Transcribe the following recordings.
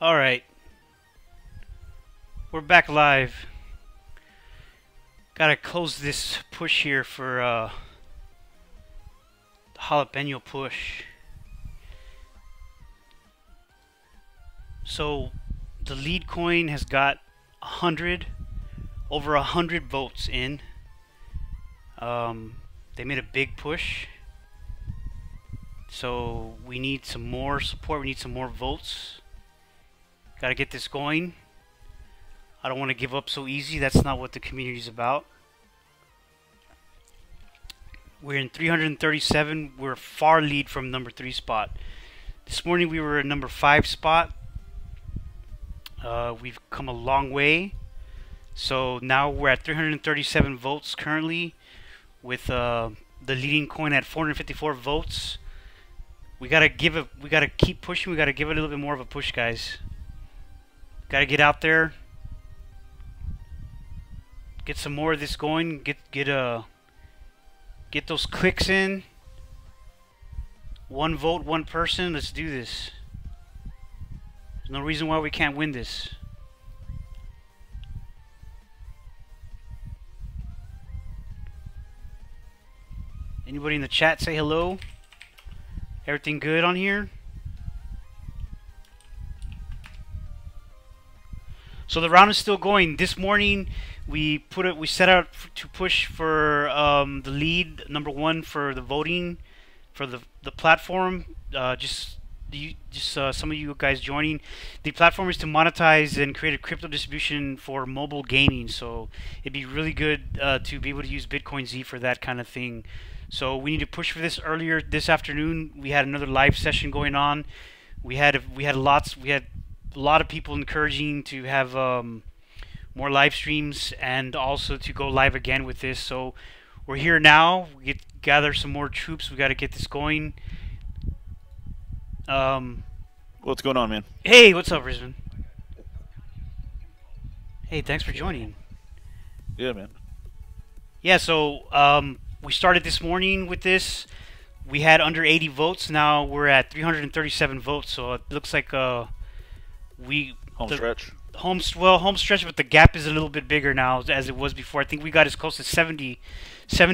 Alright, we're back live. Gotta close this push here for the jalapeno push. So the lead coin has got over 100 votes in. They made a big push. So we need some more support, we need some more votes. Gotta get this going. I don't want to give up so easy. That's not what the community is about. We're in 337. We're a far lead from number 3 spot. This morning we were in number 5 spot. We've come a long way. So now we're at 337 votes currently, with the leading coin at 454 votes. We gotta keep pushing. We gotta give it a little bit more of a push, guys. Gotta get out there, get some more of this going. Get those clicks in. One vote, one person. Let's do this. There's no reason why we can't win this. Anybody in the chat say hello? Everything good on here? So the round is still going. This morning we set out to push for the lead, number 1 for the voting for the platform. Just some of you guys joining. The platform is to monetize and create a crypto distribution for mobile gaming. So it'd be really good to be able to use BitcoinZ for that kind of thing. So we need to push for this. Earlier this afternoon we had another live session going on. We had a lot of people encouraging to have more live streams and also to go live again with this. So we're here now. We gather some more troops. We got to get this going. What's going on, man? Hey, what's up, Rizman? Hey, thanks for joining. Yeah, man. Yeah, so we started this morning with this. We had under 80 votes. Now we're at 337 votes. So it looks like home stretch, but the gap is a little bit bigger now as it was before. I think we got as close as 70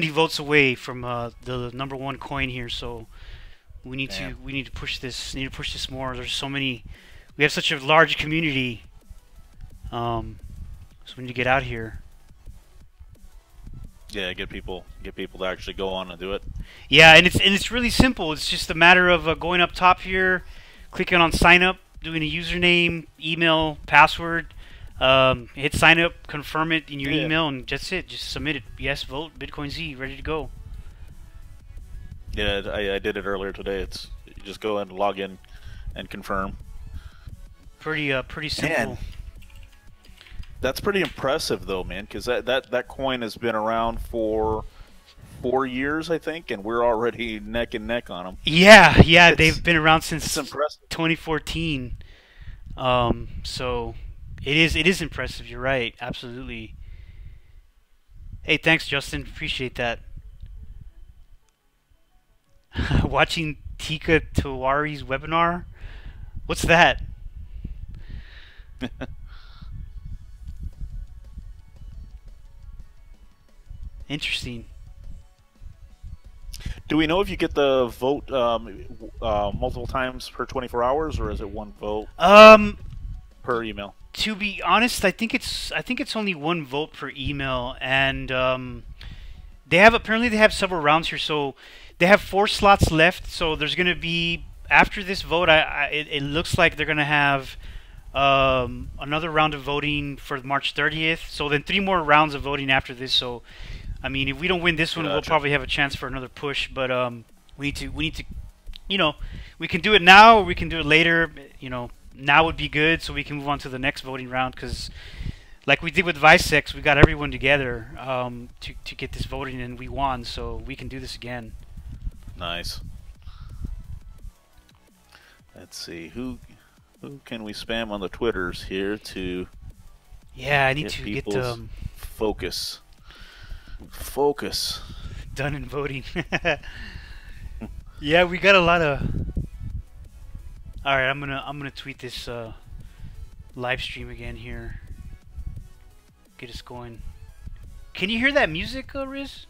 votes away from the number 1 coin here. So we need to push this. Need to push this more. There's so many. We have such a large community. So we need to get out here. Yeah, get people to actually go on and do it. Yeah, and it's really simple. It's just a matter of going up top here, clicking on sign up, doing a username, email, password, hit sign up, confirm it in your email, and that's it. Just submit it. Yes, vote BitcoinZ, ready to go. Yeah, I did it earlier today. You just go and log in and confirm. Pretty simple. Man, that's pretty impressive though, man, because that coin has been around for 4 years, I think, and we're already neck and neck on them. Yeah, they've been around since 2014. So it is impressive. You're right, absolutely. Hey, thanks, Justin. Appreciate that. Watching Tika Tawari's webinar. What's that? Interesting. Do we know if you get the vote multiple times per 24 hours, or is it one vote per email? To be honest, I think it's only 1 vote per email, and apparently they have several rounds here, so they have 4 slots left. So there's going to be, after this vote, it looks like they're going to have another round of voting for March 30th. So then 3 more rounds of voting after this. So I mean, if we don't win this one, we'll probably have a chance for another push. But we need to, we can do it now or we can do it later. Now would be good so we can move on to the next voting round, because like we did with Vicex, we got everyone together to get this voting, and we won. So we can do this again. Nice. Let's see, who can we spam on the Twitters here to? Yeah, I need to get focus done in voting. Yeah, we got a lot of. All right, I'm gonna tweet this live stream again here. Get us going. Can you hear that music, Riz?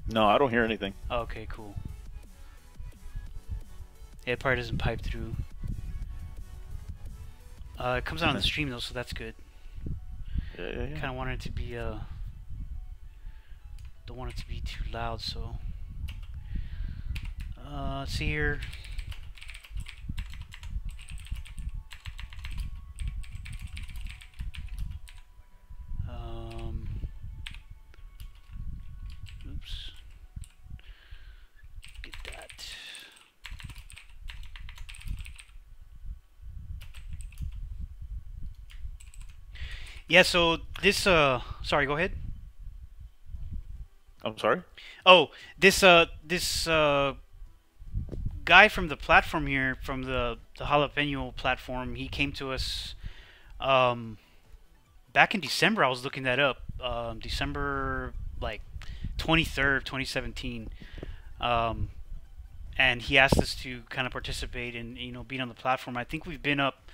No, I don't hear anything. Oh, okay, cool. Yeah, it probably doesn't pipe through. It comes out on the stream though, so that's good. Yeah. Kind of wanted it to be don't want it to be too loud, so let's see here. Oops. Get that. Yeah, so this sorry, go ahead. I'm sorry? Oh, this guy from the platform here, from the Jalapeno platform, he came to us back in December. I was looking that up. December like 23rd, 2017. And he asked us to kind of participate in, you know, being on the platform. I think we've been up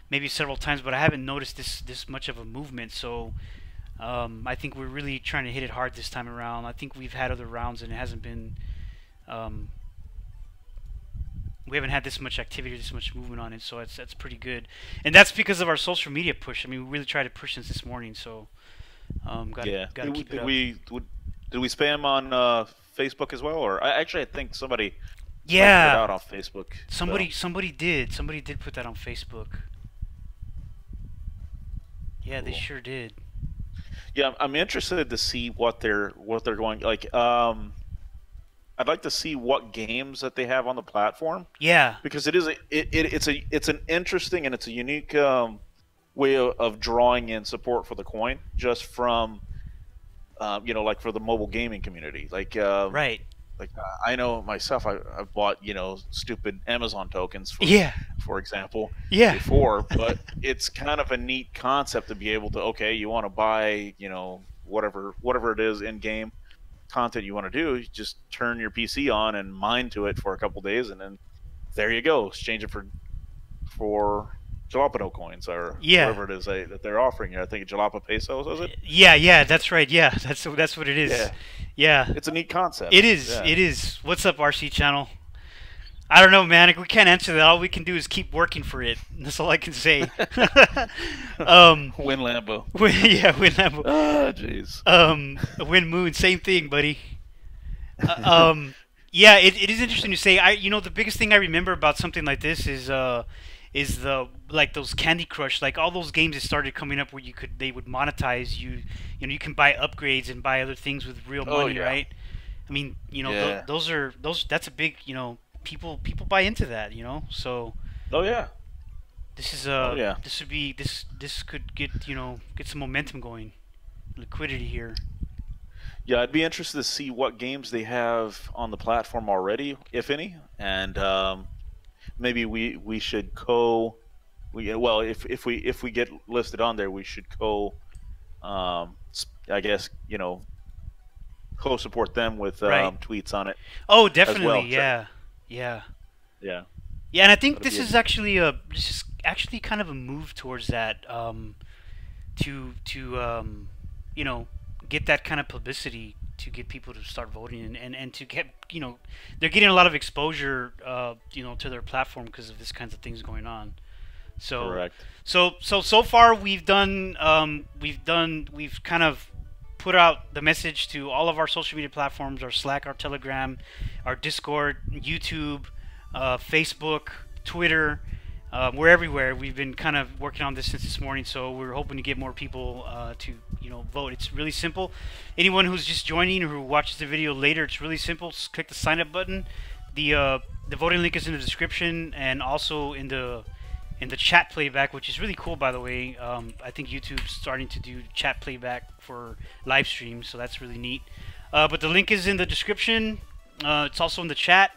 maybe several times, but I haven't noticed this much of a movement. So I think we're really trying to hit it hard this time around. I think we've had other rounds and it hasn't been we haven't had this much activity, this much movement on it, so that's pretty good. And that's because of our social media push. I mean, we really tried to push this morning, so gotta keep it up. Did we spam on Facebook as well, or I think somebody put it out on Facebook. Somebody did put that on Facebook. Yeah, cool. They sure did. Yeah, I'm interested to see what they're going like. I'd like to see what games that they have on the platform. Yeah, because it's an interesting and it's a unique way of drawing in support for the coin, just from you know, like for the mobile gaming community. Like right. Like I know myself, I've bought, you know, stupid Amazon tokens for example, before, but it's kind of a neat concept to be able to, okay, you want to buy, you know, whatever it is in game content you want to do, you just turn your PC on and mine to it for a couple days, and then there you go, exchange it for jalapeno coins or whatever it is that they're offering here. I think jalapa pesos, is it? Yeah, that's right. Yeah, that's what it is. Yeah. It's a neat concept. It is. Yeah. It is. What's up, RC channel? I don't know, man. We can't answer that. All we can do is keep working for it. That's all I can say. Win Lambo. Win Lambo. Ah, jeez. Win Moon. Same thing, buddy. Yeah, it is interesting to say. You know, the biggest thing I remember about something like this is the like those Candy Crush, like all those games that started coming up where they would monetize you. You know, you can buy upgrades and buy other things with real money, right? I mean, you know, that's a big, you know, people buy into that, you know. So this is this could get, you know, get some momentum going, liquidity here. Yeah, I'd be interested to see what games they have on the platform already, if any, and maybe we should if we get listed on there, we should I guess, you know, co-support them with tweets on it. Oh, definitely, well. Yeah, and I think this is actually kind of a move towards that, to you know, get that kind of publicity, to get people to start voting and to get, you know, they're getting a lot of exposure, you know, to their platform because of this kinds of things going on. So correct. So far we've kind of put out the message to all of our social media platforms, our Slack, our Telegram, our Discord, YouTube, Facebook, Twitter. We're everywhere. We've been kind of working on this since this morning, so we're hoping to get more people to, you know, vote. It's really simple. Anyone who's just joining or who watches the video later, it's really simple. Just click the sign up button. The voting link is in the description and also in the chat playback, which is really cool, by the way. I think YouTube's starting to do chat playback for live streams, so that's really neat. But the link is in the description. It's also in the chat.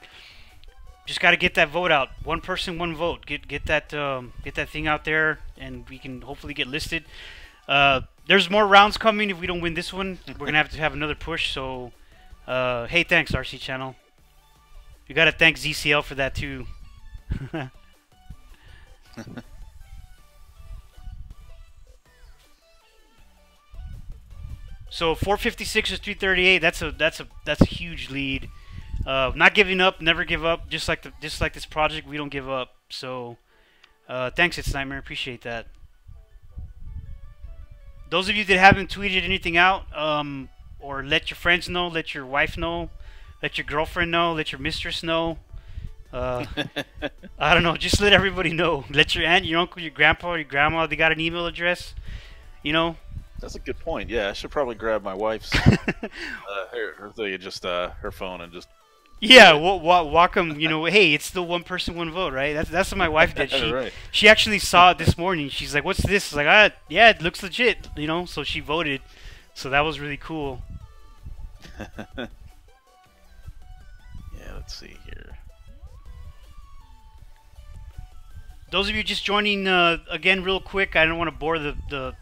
Just got to get that vote out. One person, one vote. Get that thing out there, and we can hopefully get listed. There's more rounds coming. If we don't win this one, we're gonna have to have another push. So, hey, thanks RC channel. We gotta thank ZCL for that too. So 456 is 338. That's a huge lead. Not giving up, never give up. Just like this project, we don't give up. So thanks, It's Nightmare. Appreciate that. Those of you that haven't tweeted anything out, or let your friends know, let your wife know, let your girlfriend know, let your mistress know. I don't know. Just let everybody know. Let your aunt, your uncle, your grandpa, your grandma. They got an email address. You know. That's a good point. Yeah, I should probably grab my wife's her thing, just her phone, and just. Yeah, walk them. You know, hey, it's still one person, one vote, right? That's what my wife did. She right. She actually saw it this morning. She's like, "What's this?" I was like, yeah, it looks legit. You know, so she voted. So that was really cool. Yeah, let's see here. Those of you just joining, again, real quick. I don't want to bore the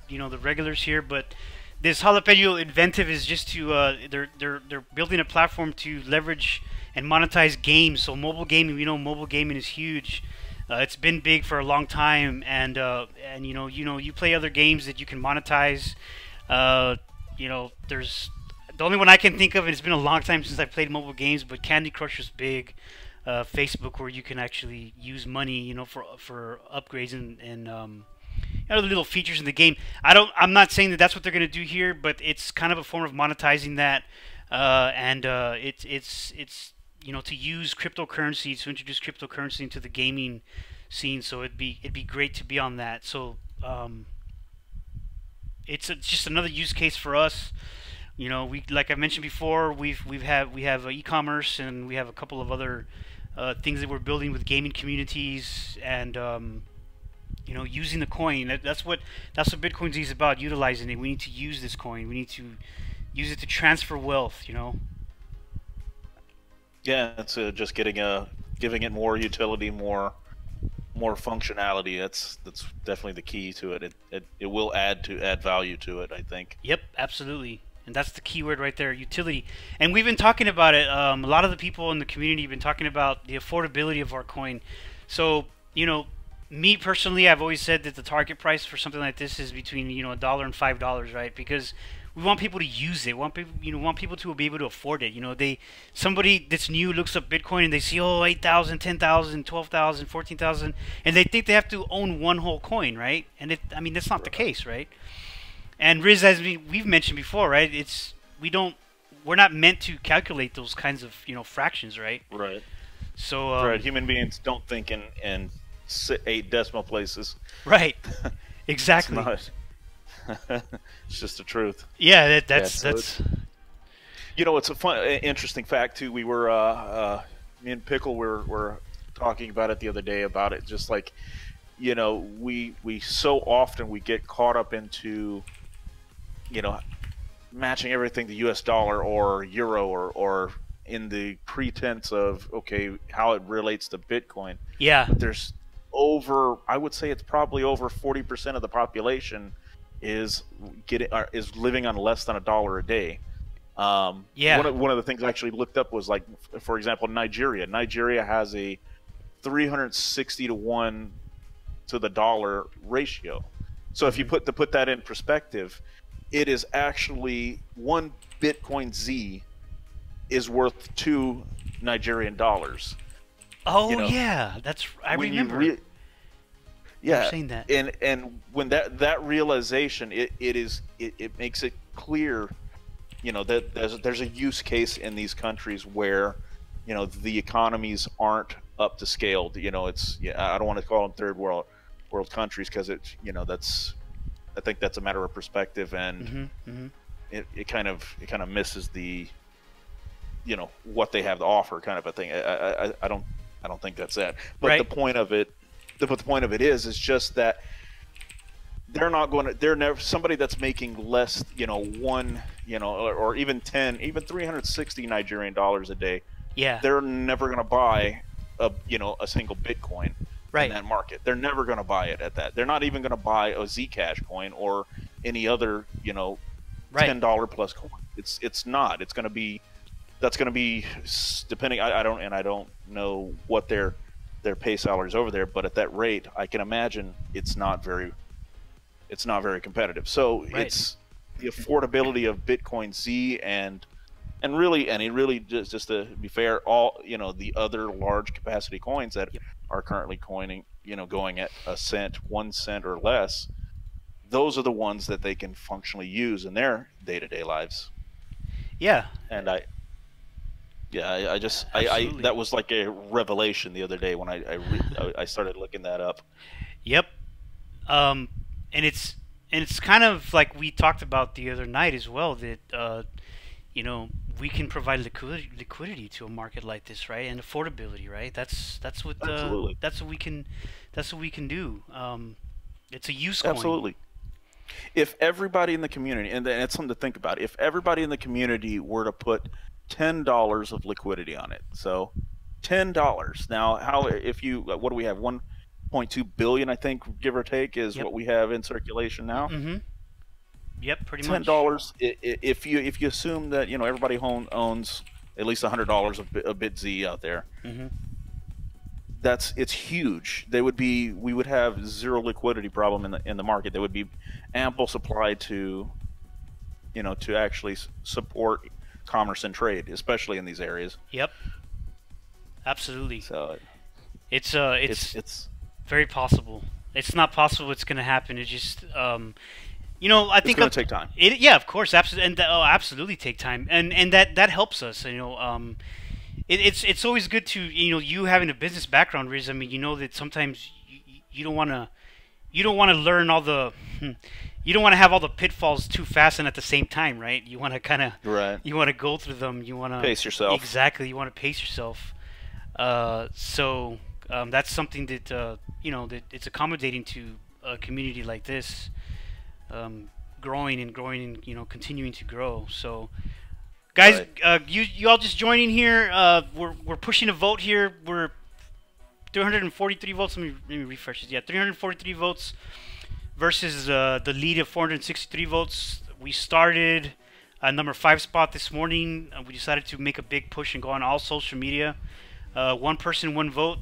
regulars here, but this Jalapeno Inventive is just to they're building a platform to leverage and monetize games. So mobile gaming, we know mobile gaming is huge. It's been big for a long time, and you play other games that you can monetize. There's the only one I can think of, and it's been a long time since I played mobile games, but Candy Crush was big. Facebook, where you can actually use money, for upgrades and other little features in the game. I'm not saying that that's what they're going to do here, but it's kind of a form of monetizing that, it's to use cryptocurrency, to introduce cryptocurrency into the gaming scene. So it'd be great to be on that. So it's just another use case for us. We, like I mentioned before, we have e-commerce, and we have a couple of other things that we're building with gaming communities, and using the coin. That's what BitcoinZ is about. Utilizing it. We need to use this coin. We need to use it to transfer wealth. Yeah, it's just giving it more utility, more functionality. That's definitely the key to it. It will add value to it, I think. Yep, absolutely. And that's the key word right there, utility. And we've been talking about it. A lot of the people in the community have been talking about the affordability of our coin. So, me personally, I've always said that the target price for something like this is between $1 and $5, right? Because we want people to use it. Want people to be able to afford it. Somebody that's new looks up Bitcoin and they see 8,000, 10,000, 12,000, 14,000, and they think they have to own one whole coin, right? And that's not the case, right? And Riz, as we've mentioned before, right? We're not meant to calculate those kinds of fractions, right? Right. So right. Human beings don't think in 8 decimal places. Right. Exactly. It's just the truth. Yeah, that's. It's a interesting fact too. We were me and Pickle were talking about it the other day about it. Just like, we so often we get caught up into matching everything to US dollar or euro or in the pretense of how it relates to Bitcoin. Yeah. But I would say it's probably over 40% of the population is living on less than $1 a day. Yeah. One of the things I actually looked up was, like, for example, Nigeria. Nigeria has a 360 to 1 to the dollar ratio. So if you put that in perspective, it is actually one BitcoinZ is worth 2 Nigerian dollars. Oh, yeah, I remember. Yeah, saying that. And when that realization, it makes it clear, that there's a use case in these countries where, the economies aren't up to scale. I don't want to call them third world countries, because I think that's a matter of perspective, and it kind of misses the, what they have to offer, kind of a thing. I don't think that's it. But right. The point of it is just that they're never somebody that's making less, or even 360 Nigerian dollars a day. Yeah. They're never going to buy a single Bitcoin. Right. In that market. They're never going to buy it at that. They're not even going to buy a Zcash coin or any other, $10 plus coin. It's not. That's going to be depending. I don't know what their pay salaries over there, but at that rate, I can imagine it's not very competitive. So right. the affordability of BitcoinZ and really just to be fair, all the other large capacity coins that are currently going at a cent, 1 cent or less. Those are the ones that they can functionally use in their day-to-day lives. Yeah. And I that was like a revelation the other day when I started looking that up. Yep. And it's kind of like we talked about the other night as well, that we can provide liquidity to a market like this, right? And affordability, right? That's what Absolutely. that's what we can do. It's a use coin. Absolutely. If everybody in the community, and it's something to think about, if everybody in the community were to put $10 of liquidity on it, so $10. Now, what do we have? 1.2 billion, I think, give or take, is what we have in circulation now. Mm-hmm. Yep, pretty much. $10. If you assume that everybody owns at least $100 of BitZ out there, it's huge. We would have zero liquidity problem in the market. There would be ample supply to actually support commerce and trade, especially in these areas. Yep, absolutely. So it's very possible. It's not possible it's going to happen. It's just I think it's going to take time. Yeah, of course, absolutely, and absolutely take time, and that helps us. It's always good to you having a business background, Riz. I mean, that sometimes you don't want to learn all the you don't want to have all the pitfalls too fast and at the same time, right? You want to you want to go through them. You want to pace yourself. Exactly, you want to pace yourself. So that's something that that it's accommodating to a community like this, growing and continuing to grow. So. Guys, you all just joining here. We're pushing a vote here. We're 343 votes. Let me refresh this. Yeah, 343 votes versus the lead of 463 votes. We started at number 5 spot this morning. We decided to make a big push and go on all social media. One person, one vote.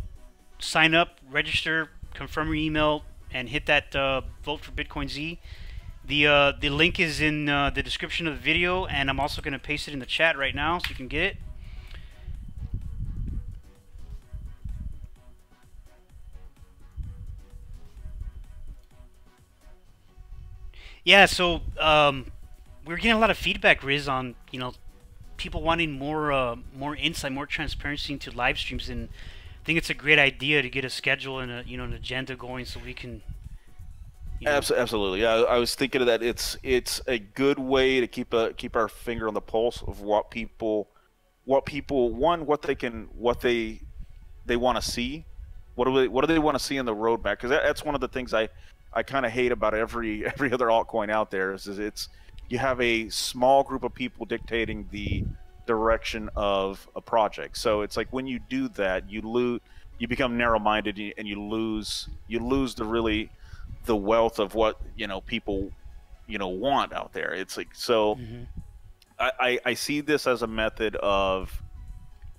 Sign up, register, confirm your email, and hit that vote for BitcoinZ. The link is in the description of the video, and I'm also going to paste it in the chat right now so you can get it. Yeah, so we're getting a lot of feedback, Riz, on people wanting more insight, more transparency into live streams, and I think it's a great idea to get a schedule and an agenda going so we can. Absolutely, yeah. I was thinking of that. It's a good way to keep our finger on the pulse of what they want to see. What do they want to see in the roadmap? Because that's one of the things I kind of hate about every other altcoin out there is it's you have a small group of people dictating the direction of a project. So it's like when you do that, you become narrow-minded and you lose the wealth of what people want out there. It's like so. I see this as a method of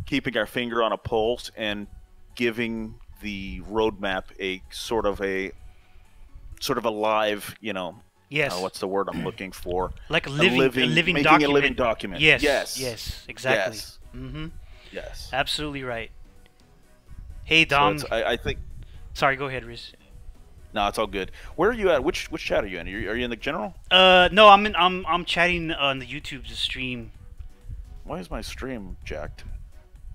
keeping our finger on a pulse and giving the roadmap a sort of a live, yes. What's the word I'm looking for? Like a living making document. a living document. Yes, exactly. Yes. Yes. Absolutely right. Hey Dom. So I think. Sorry, go ahead, Riz. No, it's all good. Where are you at? Which chat are you in? Are you in the general? No, I'm chatting on the YouTube stream. Why is my stream jacked?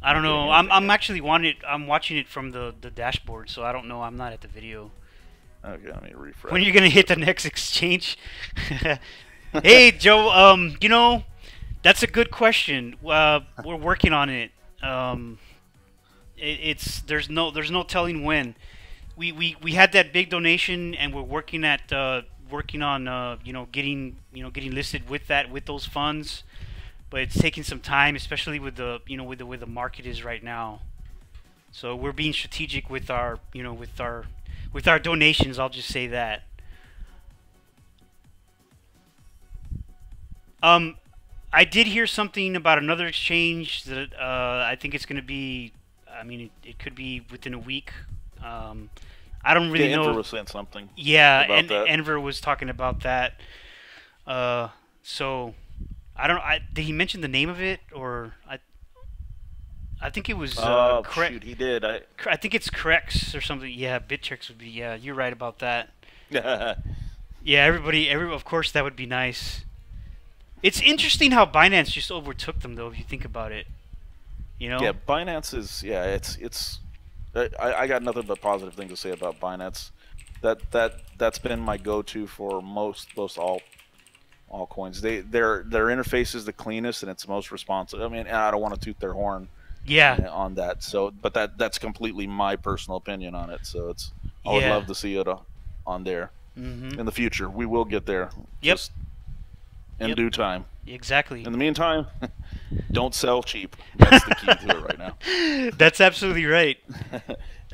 I don't know. I'm actually I'm watching it from the dashboard, so I don't know. I'm not at the video. Okay, let me refresh. When you're gonna hit the next exchange? Hey Joe, that's a good question. We're working on it. There's no telling when. We had that big donation, and we're working on getting listed with those funds, but it's taking some time, especially with the with the way the market is right now. So we're being strategic with our with our donations. I'll just say that. I did hear something about another exchange that I think it's going to be. I mean, it could be within a week. I don't really know. Enver was saying something. Yeah, and Enver was talking about that. So I don't. Did he mention the name of it, or I think it was correct. Shoot, he did. I think it's Crex or something. Yeah, Bittrex would be. Yeah, you're right about that. Yeah, everybody. Of course, that would be nice. It's interesting how Binance just overtook them, though, if you think about it. You know? Yeah, Binance is. Yeah, it's. I got nothing but positive things to say about Binance. That's been my go-to for most all coins. Their interface is the cleanest and it's most responsive. I mean, I don't want to toot their horn. Yeah. On that. So, but that's completely my personal opinion on it. So I would love to see it on there in the future. We will get there. Yep. Just in due time. Exactly. In the meantime, don't sell cheap. That's the key to it right now. That's absolutely right.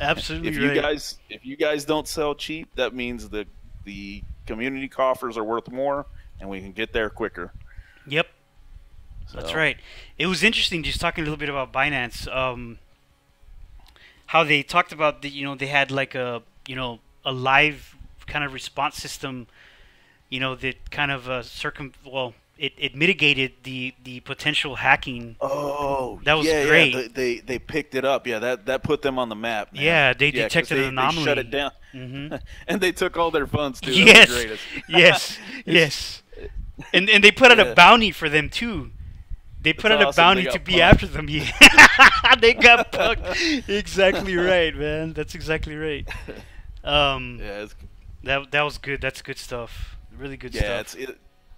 Absolutely right. If you guys don't sell cheap, that means that the community coffers are worth more, and we can get there quicker. Yep. So. That's right. It was interesting just talking a little bit about Binance. How they talked about they had like a live kind of response system. That kind of it mitigated the potential hacking. Oh, that was great. Yeah, they picked it up. Yeah, that put them on the map. Man. Yeah, they detected an anomaly. They shut it down, and they took all their funds too. Yes, yes. And they put out a bounty for them too. They put out a bounty to be after them. Yeah, they got punked. Exactly right, man. That's exactly right. That was good. That's good stuff. Really good stuff.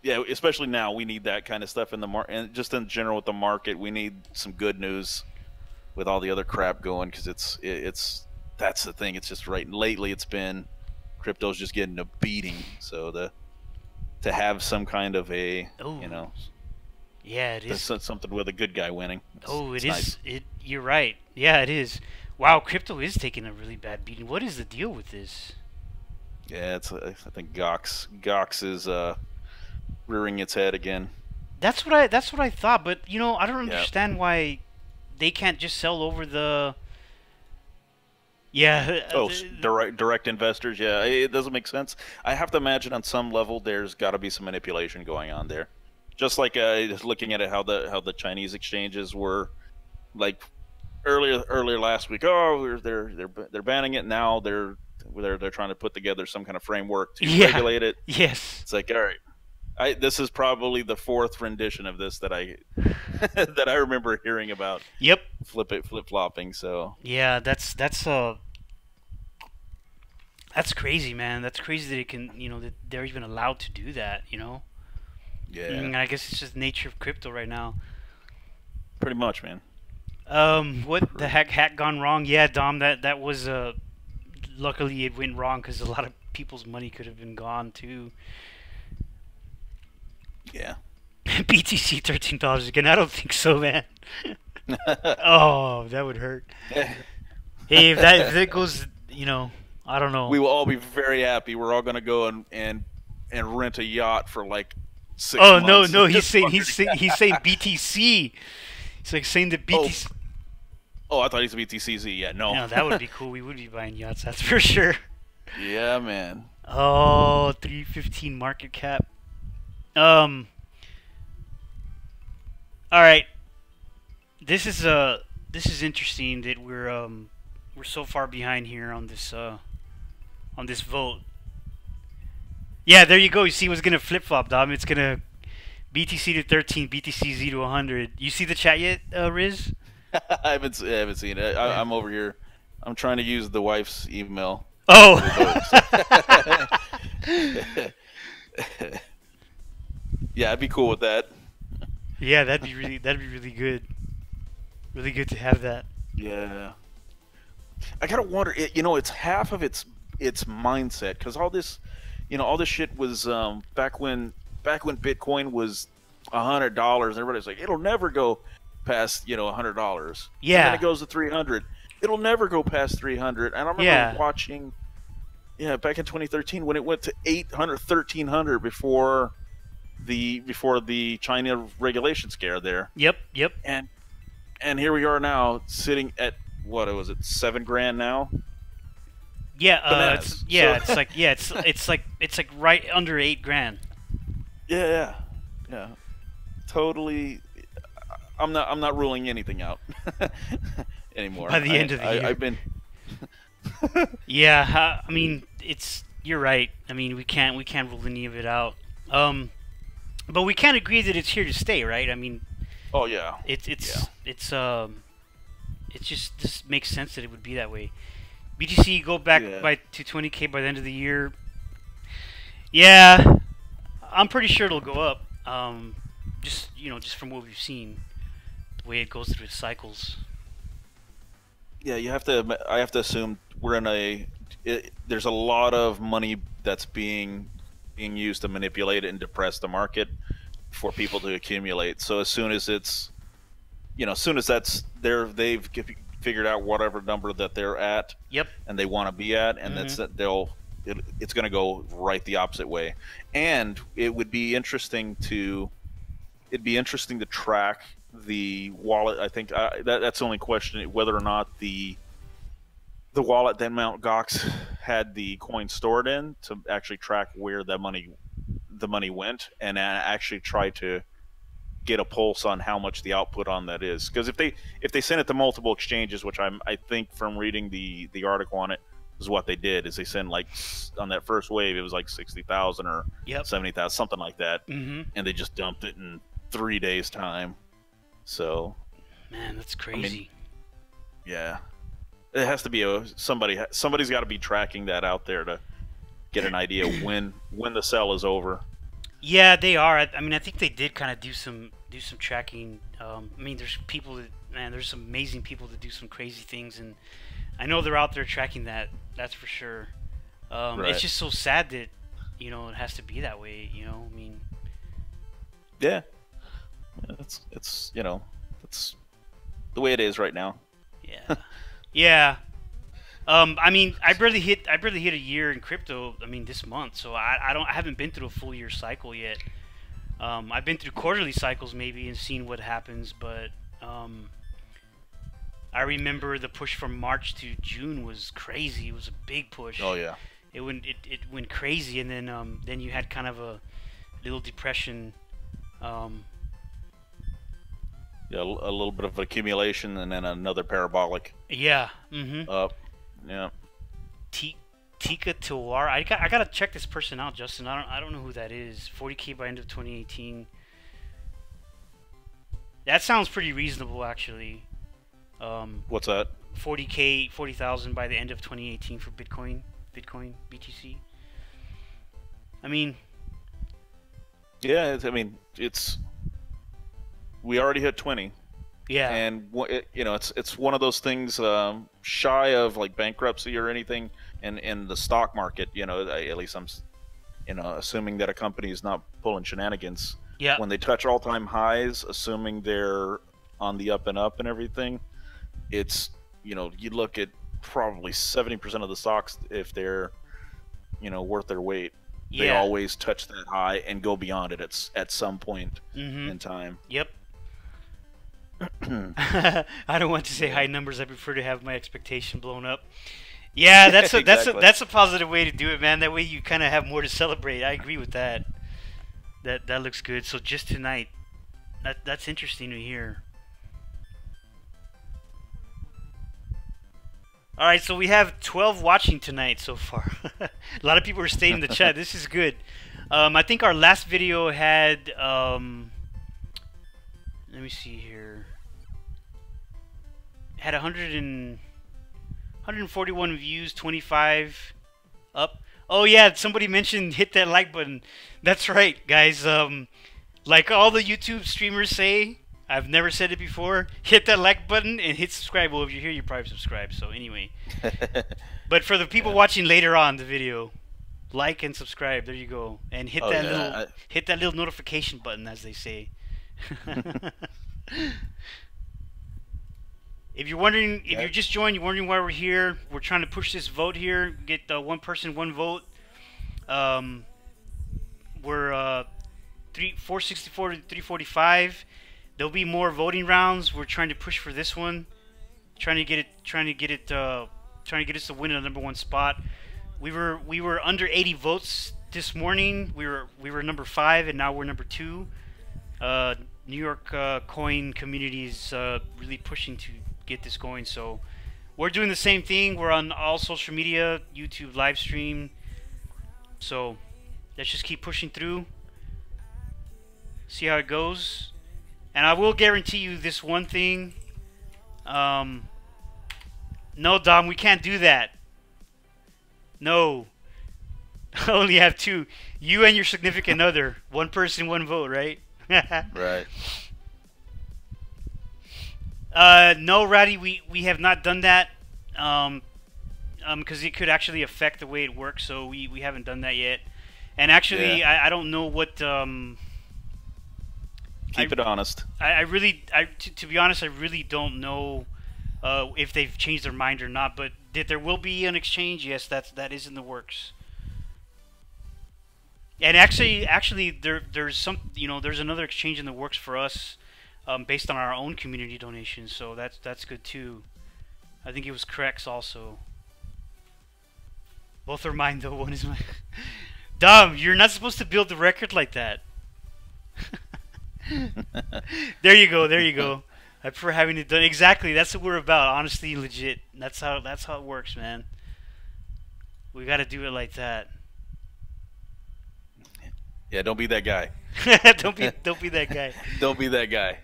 Yeah, especially now we need that kind of stuff in the market, and just in general with the market, we need some good news with all the other crap going, because it's that's the thing. It's just right. Lately, it's been crypto's just getting a beating. So to have some kind of a yeah, it is something with a good guy winning. It's nice. You're right. Yeah, it is. Wow, crypto is taking a really bad beating. What is the deal with this? Yeah, I think Gox is rearing its head again. That's what I thought, but I don't understand why they can't just sell over the direct investors. Yeah, it doesn't make sense. I have to imagine on some level there's got to be some manipulation going on there. Just like just looking at it, how the Chinese exchanges were, like earlier last week. Oh, they're banning it now. They're trying to put together some kind of framework to regulate it. Yes, it's like, all right, this is probably the fourth rendition of this that I that I remember hearing about. Yep, flip flopping. So yeah, that's crazy, man. That's crazy that it can that they're even allowed to do that. Yeah, I guess it's just the nature of crypto right now. Pretty much, man. What the heck? Hack gone wrong? Yeah, Dom. That was luckily it went wrong, because a lot of people's money could have been gone too. Yeah. BTC $13 again? I don't think so, man. Oh, that would hurt. Hey, if that goes, I don't know. We will all be very happy. We're all gonna go and rent a yacht for like 6 months. Oh no, he's saying BTC. It's like saying the BTC. Oh, I thought he said BTCZ. Yeah, no. No, that would be cool. We would be buying yachts, that's for sure. Yeah, man. Oh, 315 market cap. All right. This is interesting that we're so far behind here on this vote. Yeah, there you go. You see what's gonna flip flop, Dom? It's gonna BTC to 13, BTCZ to 100. You see the chat yet, Riz? I haven't seen it. I'm over here. I'm trying to use the wife's email. Oh. Yeah, I'd be cool with that. Yeah, that'd be really good. Really good to have that. Yeah. I gotta wonder. It's half of its mindset, because all this shit was back when Bitcoin was $100. Everybody's like, it'll never go past $100. Yeah. And then it goes to 300. It'll never go past 300. And I remember watching, back in 2013 when it went to 800, 1300 before the China regulation scare there. Yep. And here we are now sitting at what was it, $7,000 now? Yeah, it's like right under $8,000. Yeah. Yeah, totally. I'm not ruling anything out anymore. By the end of the year. I've been. Yeah, I mean, you're right. I mean, we can't rule any of it out. But we can't agree that it's here to stay, right? I mean, oh yeah, it just makes sense that it would be that way. BTC go back to 20K by the end of the year. Yeah, I'm pretty sure it'll go up. Just from what we've seen, the way it goes through its cycles. Yeah, I have to assume we're in there's a lot of money that's being used to manipulate it and depress the market for people to accumulate. So as soon as it's, as soon as they've figured out whatever number that they're at, yep, and they want to be at, and it's going to go right the opposite way. And it would be interesting to track the wallet. I think that's the only question, whether or not the wallet that Mt. Gox had the coin stored in, to actually track where the money went, and actually try to get a pulse on how much the output on that is. Because if they send it to multiple exchanges, which I think from reading the article on it is what they did, is they send, like, on that first wave it was like 60,000 or 70,000, something like that, and they just dumped it in 3 days time. So, man, that's crazy. I mean, yeah, it has to be somebody's got to be tracking that out there to get an idea when the sell is over. Yeah, they are. I mean, I think they did kind of do some tracking. I mean, there's some amazing people that do some crazy things, and I know they're out there tracking that. That's for sure. Right. It's just so sad that it has to be that way. I mean, yeah, it's it's the way it is right now. Yeah, yeah. I mean, I barely hit a year in crypto. I mean, this month, so I haven't been through a full year cycle yet. I've been through quarterly cycles maybe and seen what happens, but I remember the push from March to June was crazy. It was a big push. Oh yeah. It went crazy, and then you had kind of a little depression. Yeah, a little bit of accumulation, and then another parabolic. Yeah. Up. Yeah. Tika Tawar. I gotta check this person out, Justin. I don't know who that is. 40K by end of 2018. That sounds pretty reasonable, actually. What's that? 40,000 by the end of 2018 for Bitcoin, BTC. I mean. Yeah, we already hit 20. Yeah. And it's one of those things, shy of like bankruptcy or anything, in the stock market. At least I'm, assuming that a company is not pulling shenanigans. Yeah. When they touch all-time highs, assuming they're on the up and up and everything, it's you look at probably 70% of the stocks, if they're worth their weight, they always touch that high and go beyond it at some point in time. Yep. I don't want to say high numbers. I prefer to have my expectation blown up. Yeah, that's a positive way to do it, man. That way you kind of have more to celebrate. I agree with that. That looks good. So just tonight, that's interesting to hear. All right, so we have 12 watching tonight so far. A lot of people are staying in the chat. This is good. I think our last video had let me see here. Had 141 views, 25 up. Oh yeah, somebody mentioned hit that like button. That's right, guys. Like all the YouTube streamers say, I've never said it before. Hit that like button and hit subscribe. Well, if you're here, you probably subscribe. So anyway, but for the people watching later on the video, like and subscribe. There you go, and hit hit that little notification button, as they say. If you're wondering, if you're just joined, you're wondering why we're here. We're trying to push this vote here. Get one person, one vote. We're 464 to 345. There'll be more voting rounds. We're trying to push for this one. Trying to get us to win a #1 spot. We were under 80 votes this morning. We were number 5, and now we're number 2. New York coin community is really pushing to get this going. So we're doing the same thing. We're on all social media, YouTube live stream. So let's just keep pushing through. See how it goes. And I will guarantee you this one thing. No, Dom, we can't do that. No. I only have two. You and your significant other. One person, one vote, right? Right. No, Ratty, we have not done that. Because it could actually affect the way it works, so we haven't done that yet. And actually, yeah. I don't know what... Keep it honest. To be honest, I really don't know if they've changed their mind or not. But there will be an exchange. Yes, that is in the works. And actually, there's there's another exchange in the works for us, based on our own community donations. So that's good too. I think it was Crex also. Both are mine though. One is mine. Dom, you're not supposed to build the record like that. There you go. There you go. I prefer having it done. Exactly. That's what we're about. Honestly, legit. That's how it works, man. We got to do it like that. Yeah, don't be that guy. don't be that guy. Don't be that guy.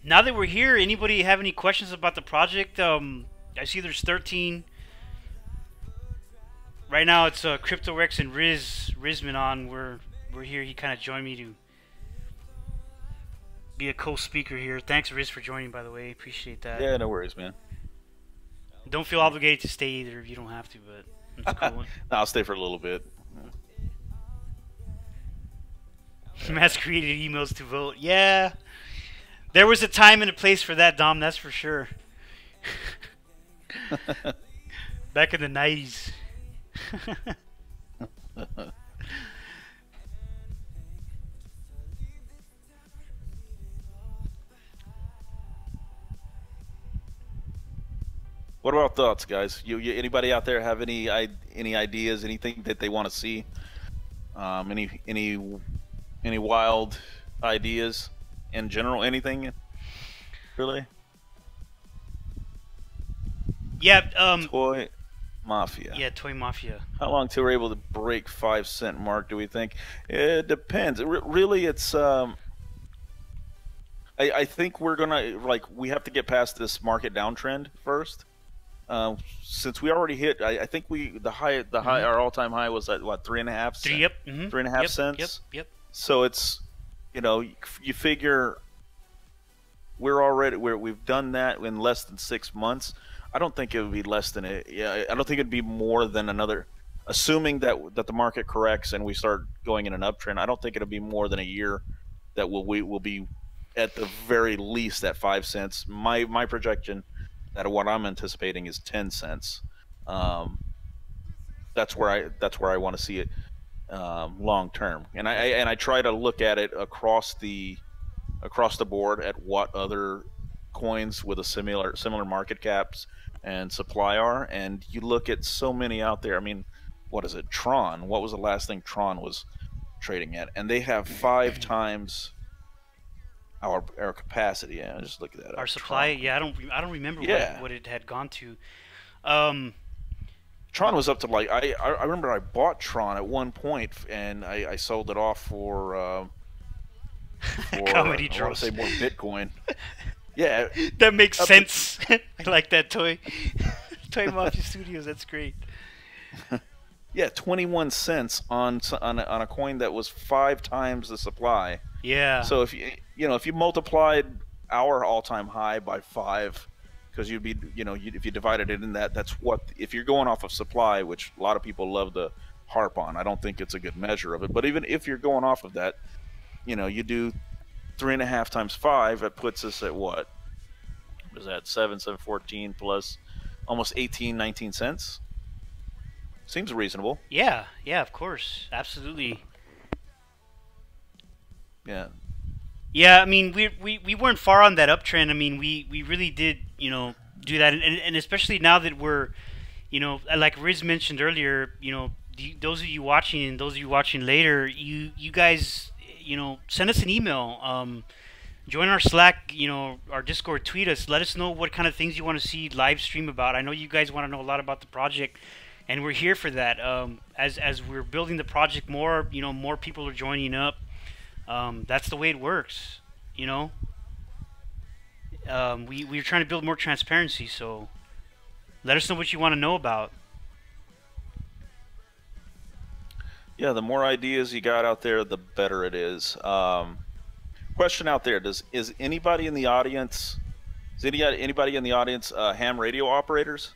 Now that we're here, anybody have any questions about the project? I see there's 13. Right now it's CryptoRex and Rizman on. We're here. He kind of joined me to be a co-speaker here. Thanks, Riz, for joining, by the way. Appreciate that. Yeah, no worries, man. Don't feel obligated to stay either if you don't have to, but it's a cool one. No, I'll stay for a little bit. Mass created emails to vote. Yeah. There was a time and a place for that, Dom, that's for sure. Back in the 90s. What about thoughts, guys? You anybody out there have any ideas, anything that they want to see? Any wild ideas in general? Anything really? Yeah. Toy Mafia. Yeah, Toy Mafia. How long till we're able to break 5-cent mark? Do we think? It depends. Really, it's. I think we're gonna we have to get past this market downtrend first. Since we already hit, I think the high our all-time high was at what 3.5 cents. 3.5 cents. Yep. So it's, you figure we've done that in less than 6 months. I don't think it would be less than it. Yeah, I don't think it'd be more than another. Assuming that the market corrects and we start going in an uptrend, I don't think it'll be more than a year that we'll be at the very least at 5 cents. My projection. That what I'm anticipating is 10 cents. That's where I want to see it long term, and I try to look at it across the board at what other coins with a similar market caps and supply are, and you look at so many out there. I mean, what is it? Tron. What was the last thing Tron was trading at? And they have 5 times our capacity. Yeah, just look at that. Our supply. Tron. Yeah, I don't remember what it had gone to. Tron was up to I remember I bought Tron at one point and I sold it off for comedy I want to say more Bitcoin. Yeah, that makes sense. I like that Toy Mafia Studios. That's great. Yeah, 21 cents on a coin that was 5 times the supply. Yeah. So if you multiplied our all-time high by 5, because you'd be if you divided it in that's what, if you're going off of supply, which a lot of people love to harp on. I don't think it's a good measure of it. But even if you're going off of that, you do 3.5 times 5. That puts us at what? What is that? 714 plus almost 19 cents. Seems reasonable. Yeah, of course. Absolutely. Yeah. Yeah, I mean, we weren't far on that uptrend. I mean, we really did, do that. And especially now that we're, like Riz mentioned earlier, those of you watching and those of you watching later, you guys, send us an email. Join our Slack, our Discord, tweet us. Let us know what kind of things you want to see live stream about. I know you guys want to know a lot about the project, and we're here for that. As we're building the project more, more people are joining up. That's the way it works, We're trying to build more transparency, so let us know what you want to know about. Yeah, the more ideas you got out there, the better it is. Question out there: is anybody in the audience? Is anybody in the audience ham radio operators?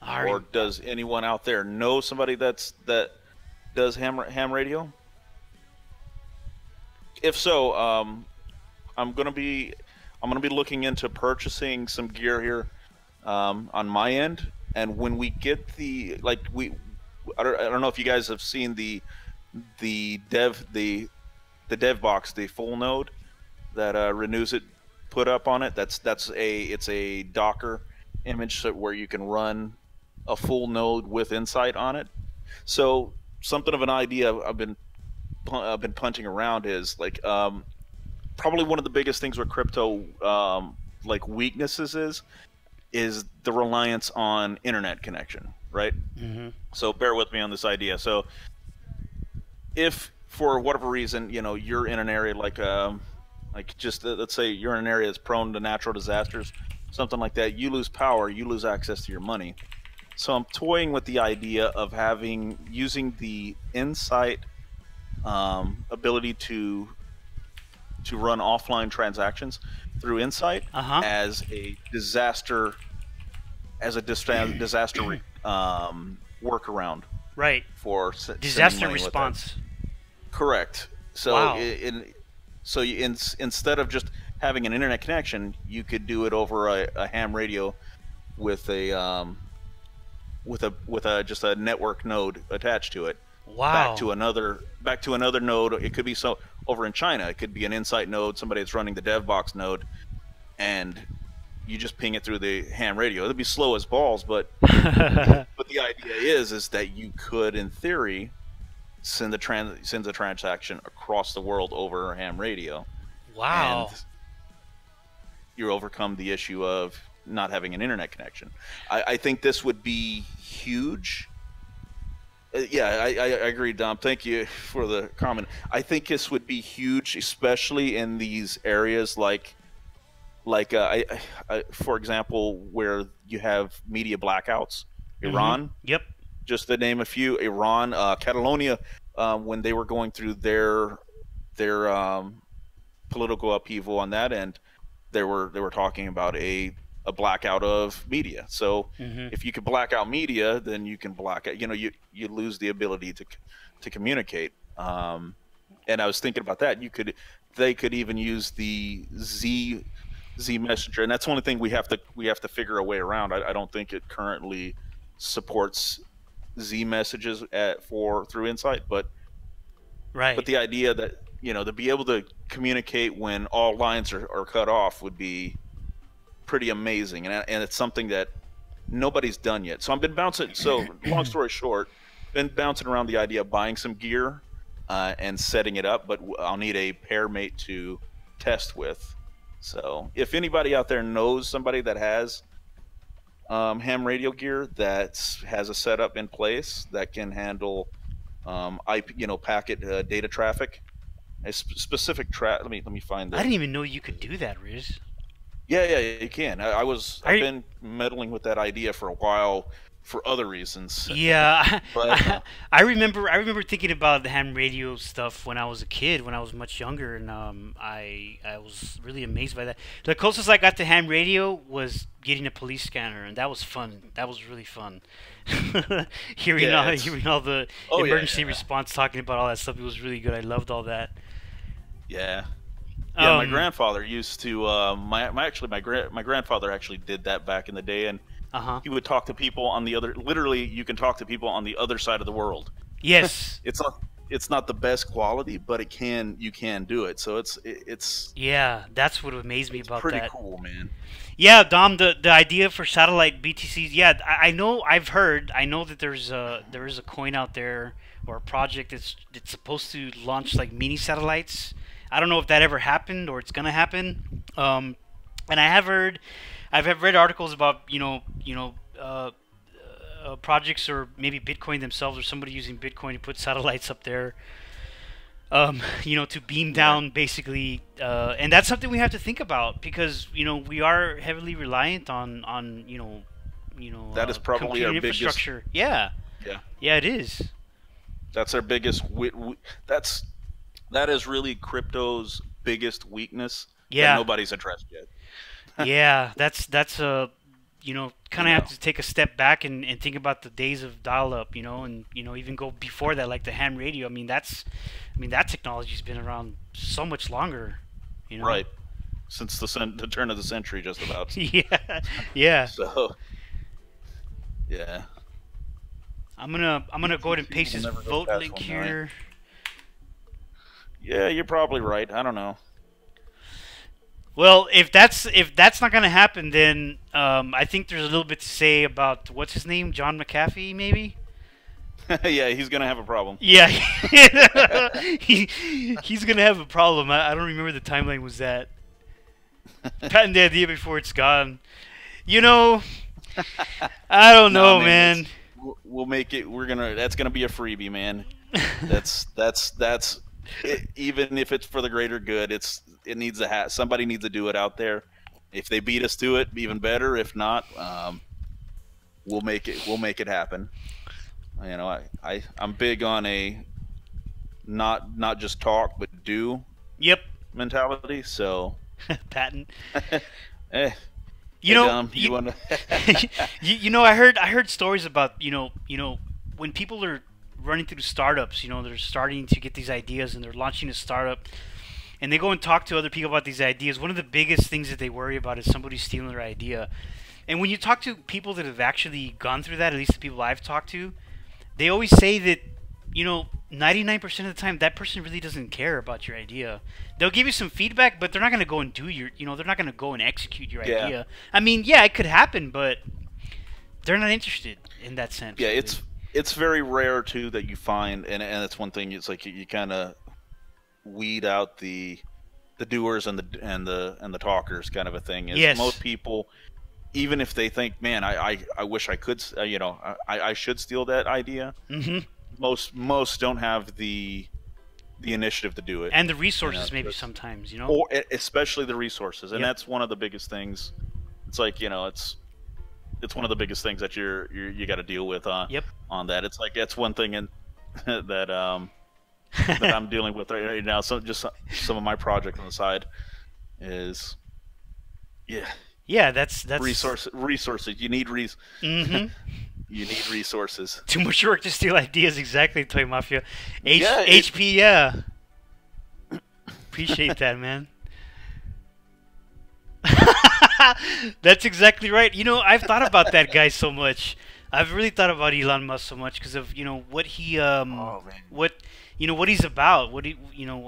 Or does anyone out there know somebody that does ham radio? If so, I'm gonna be looking into purchasing some gear here on my end. And when we get I don't know if you guys have seen the dev box, the full node that Renews It put up on it. It's a Docker image where you can run a full node with Insight on it. So something of an idea I've been punching around is like probably one of the biggest things with crypto like weaknesses is the reliance on internet connection, right? Mm-hmm. So bear with me on this idea. So if for whatever reason, you're in an area like just let's say you're in an area that's prone to natural disasters, something like that, you lose power, you lose access to your money. So I'm toying with the idea of using the Insight ability to run offline transactions through Insight as a disaster workaround. Right. For disaster response. Correct. So wow. Instead of just having an internet connection, you could do it over a ham radio with just a network node attached to it. Wow. Back to another node. It could be over in China. It could be an Insight node, somebody that's running the dev box node, and you just ping it through the ham radio. It'd be slow as balls, but but the idea is that you could, in theory, send a transaction across the world over ham radio. Wow. And you overcome the issue of not having an internet connection. I think this would be huge. I agree, Dom. Thank you for the comment. I think this would be huge, especially in these areas like for example, where you have media blackouts. Iran. Yep. Just to name a few. Iran, Catalonia, when they were going through their political upheaval on that end, they were talking about a blackout of media. So if you could black out media, then you can black out. You lose the ability to communicate. And I was thinking about that. They could even use the Z Messenger, and that's one thing we have to figure a way around. I don't think it currently supports Z messages through Insight, but the idea that to be able to communicate when all lines are cut off would be pretty amazing, and it's something that nobody's done yet. So I've been bouncing. So long story short, been bouncing around the idea of buying some gear and setting it up, but I'll need a pair mate to test with. So if anybody out there knows somebody that has ham radio gear that has a setup in place that can handle packet data traffic, a specific let me find that. I didn't even know you could do that, Riz. Yeah, you can. I've been meddling with that idea for a while for other reasons. Yeah, but, I remember thinking about the ham radio stuff when I was a kid, when I was much younger, and I was really amazed by that. The closest I got to ham radio was getting a police scanner, and that was fun. That was really fun. hearing all the emergency response, talking about all that stuff, it was really good. I loved all that. Yeah. Yeah, my grandfather used to. My grandfather actually did that back in the day, and he would talk to people on the other. Literally, you can talk to people on the other side of the world. Yes, it's it's not the best quality, but you can do it. So it's yeah, that's what amazed me about pretty that. cool, man. Yeah, Dom, the idea for satellite BTCs. Yeah, I know. I know that there is a coin out there or a project that's supposed to launch like mini satellites. I don't know if that ever happened or it's gonna happen. And I've read articles about projects or maybe Bitcoin themselves or somebody using Bitcoin to put satellites up there. To beam down basically, and that's something we have to think about because we are heavily reliant on that is probably our infrastructure. Biggest, yeah, it is. That's our biggest. That is really crypto's biggest weakness. Yeah, that nobody's addressed yet. Yeah, that's kind of have to take a step back and think about the days of dial-up, and even go before that, like the ham radio. That technology's been around so much longer, Right, since the turn of the century, just about. yeah. So, yeah. I'm gonna go ahead and paste this vote link here. Yeah, you're probably right. I don't know. Well, if that's not gonna happen, then I think there's a little bit to say about what's his name, John McAfee, maybe. Yeah, he's gonna have a problem. Yeah, he's gonna have a problem. I don't remember the timeline was that. Patent the idea before it's gone. I don't know, man. We'll make it. That's gonna be a freebie, man. That's even if it's for the greater good, it needs to somebody needs to do it out there. If they beat us to it, even better. If not, we'll make it happen. I'm big on a not just talk but do. Yep. Mentality. So patent. I heard stories about when people are running through startups, they're starting to get these ideas and they're launching a startup and they go and talk to other people about these ideas. One of the biggest things that they worry about is somebody stealing their idea. And when you talk to people that have actually gone through that, at least the people I've talked to, they always say that 99% of the time that person really doesn't care about your idea. They'll give you some feedback, but they're not going to go and do they're not going to go and execute your idea. It could happen, but they're not interested in that sense. Yeah, it's very rare too that you find, and that's one thing. It's like you kind of weed out the doers and the talkers, kind of a thing. Yes. Most people, even if they think, man, I wish I could, I should steal that idea. Mm-hmm. Most don't have the initiative to do it, and the resources maybe sometimes, or especially the resources, and yep. that's one of the biggest things. It's like it's one of the biggest things that you got to deal with yep. on that. It's like that's one thing that that I'm dealing with right now. So just some of my project on the side is that's resources. You need mm-hmm. You need resources. Too much work to steal ideas. Exactly, Toy Mafia. HP, yeah. Appreciate that, man. That's exactly right. I've thought about that guy so much. I've really thought about Elon Musk so much because of what he what he's about.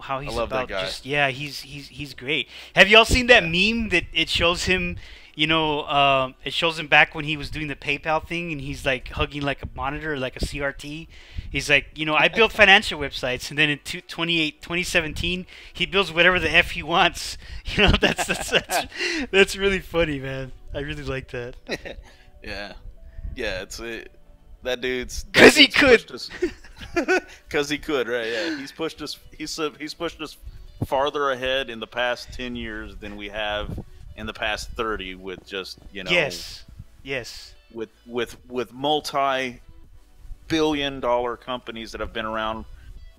How he's about. Just he's great. Have y'all seen that meme that it shows him? It shows him back when he was doing the PayPal thing, and he's like hugging like a monitor, like a CRT. He's like, I built financial websites, and then in 2017, he builds whatever the F he wants. That's really funny, man. I really like that. Yeah, that dude's because he could. Because he could, right? Yeah, he's pushed us. He's pushed us farther ahead in the past 10 years than we have in the past 30 with just yes with multi-billion-dollar companies that have been around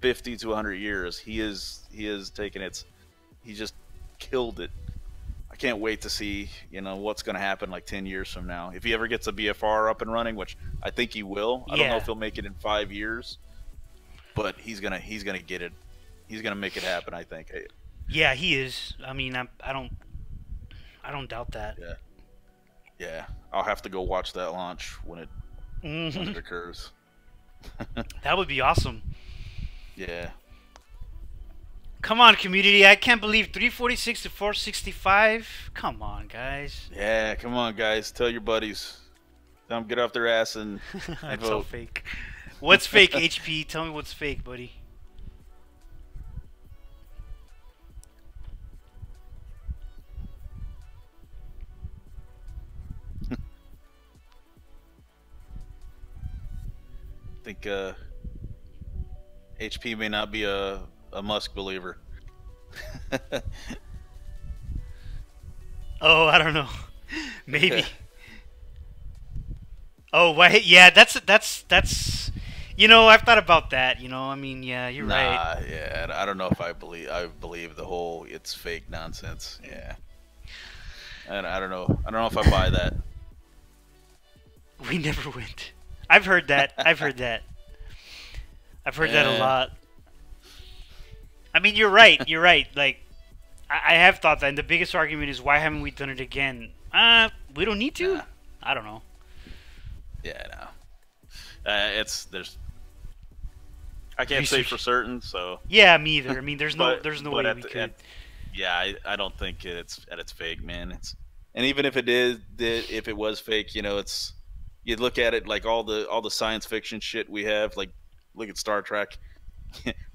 50 to 100 years. He is taken it. He just killed it. I can't wait to see what's going to happen like 10 years from now if he ever gets a BFR up and running, which I think he will. I don't know if he'll make it in 5 years, but he's gonna get it. He's gonna make it happen, I think. Yeah, he is. I don't doubt that. Yeah. I'll have to go watch that launch when it occurs. That would be awesome. Yeah. Come on, community. I can't believe 346 to 465. Come on, guys. Yeah, come on, guys. Tell your buddies. Tell them get off their ass and That's vote. all fake. What's fake, HP? Tell me what's fake, buddy. I think HP may not be a Musk believer. Oh, I don't know. Maybe. Oh, why? Yeah, that's. You know, I've thought about that. You know, I mean, yeah, you're right. Yeah, I don't know if I believe the whole it's fake nonsense. Yeah, and I don't know if I buy that. We never went. I've heard that. I've heard that. I've heard that a lot. I mean, you're right. You're right. Like, I have thought that, and the biggest argument is why haven't we done it again? We don't need to. Nah. I don't know. Yeah, no. There's. I can't say for certain, so. Yeah, me either. I mean, there's no way we could. Yeah, I don't think it's fake, man. And even if if it was fake, you know, you look at it like all the science fiction shit we have, like look at Star Trek,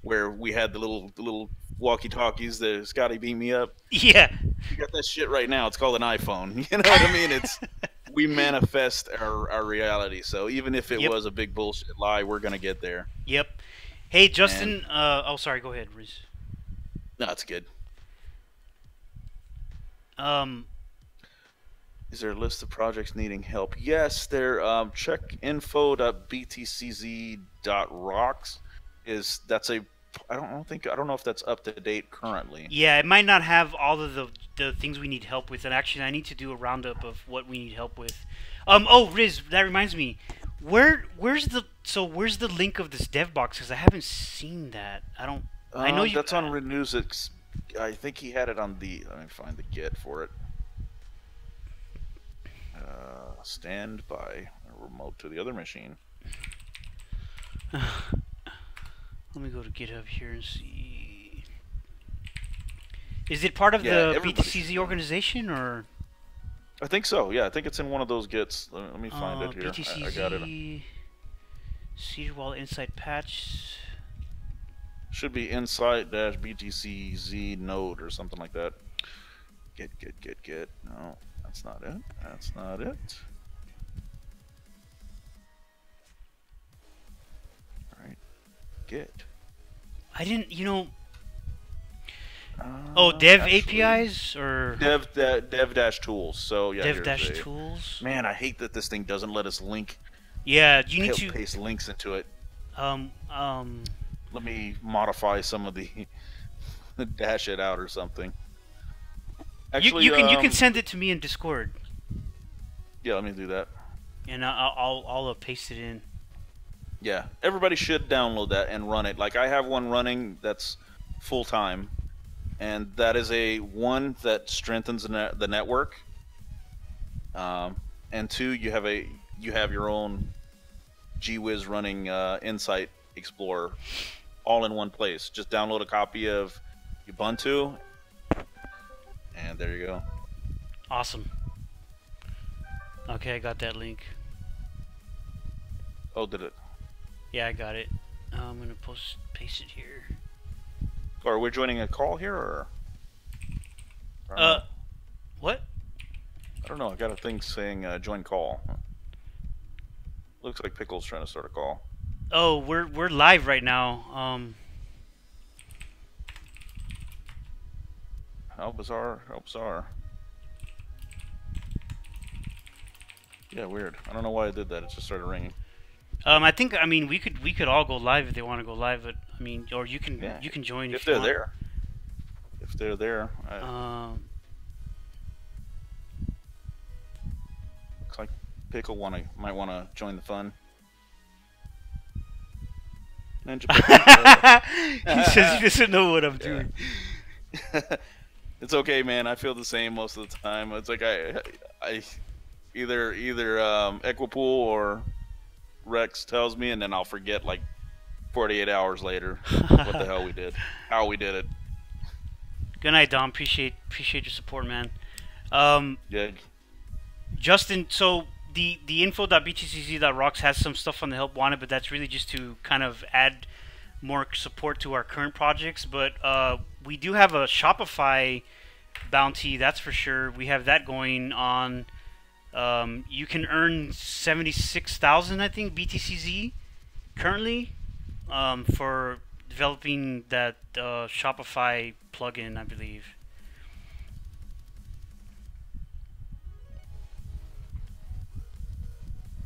where we had the little walkie-talkies, the Scotty beam me up. Yeah. You got that shit right now. It's called an iPhone. You know what I mean? We manifest our reality. So even if it was a big bullshit lie, we're gonna get there. Yep. Hey, Justin. Oh, sorry. Go ahead, Riz. No, it's good. Is there a list of projects needing help? Yes, there. Check info.btcz.rocks. I don't know if that's up to date currently. Yeah, it might not have all of the things we need help with, and actually I need to do a roundup of what we need help with. Oh, Riz, that reminds me. Where's the link of this dev box? Because I haven't seen that. I know you. That's on Renewsix. I think he had it on the. Let me find the Git for it. Stand by. Remote to the other machine. Let me go to GitHub here and see. Is it part of the BTCZ organization, or? I think so. Yeah, I think it's in one of those Gits. Let me find it here. BTCZ, I got it. Cedarwall Insight Patch. Should be insight-btcz node or something like that. Git. No, that's not it. That's not it. Alright. Git. I didn't, you know... dev actually, APIs or dev-tools. So yeah, dev-tools. Man, I hate that this thing doesn't let us link. Yeah, you need to paste links into it. Let me modify some of the dash it out or something. Actually, you can send it to me in Discord. Yeah, let me do that. And I'll paste it in. Yeah, everybody should download that and run it. Like I have one running that's full time, and that is one that strengthens the network. And two, you have your own GWiz running Insight Explorer, all in one place. Just download a copy of Ubuntu, and there you go. Awesome. Okay, I got that link. Oh, did it? Yeah, I got it. I'm gonna paste it here. Are we joining a call here, or? What? I don't know. I got a thing saying join call. Looks like Pickle's trying to start a call. Oh, we're live right now. How bizarre! How bizarre! Yeah, weird. I don't know why I did that. It just started ringing. I mean we could all go live if they want to go live, but I mean, or you can join if they're there. If they're there. Looks like Pickle might want to join the fun. Ninja Pickle. He says he doesn't know what I'm doing. It's okay, man. I feel the same most of the time. It's like I either Equipool or Rex tells me, and then I'll forget like 48 hours later, what the hell we did, how we did it. Good night, Dom. Appreciate your support, man. Yeah. Justin, so the info.btcz.rocks has some stuff on the help wanted, but that's really just to kind of add more support to our current projects. But we do have a Shopify bounty, that's for sure. We have that going on. You can earn 76,000, I think, BTCZ currently for developing that Shopify plugin, I believe.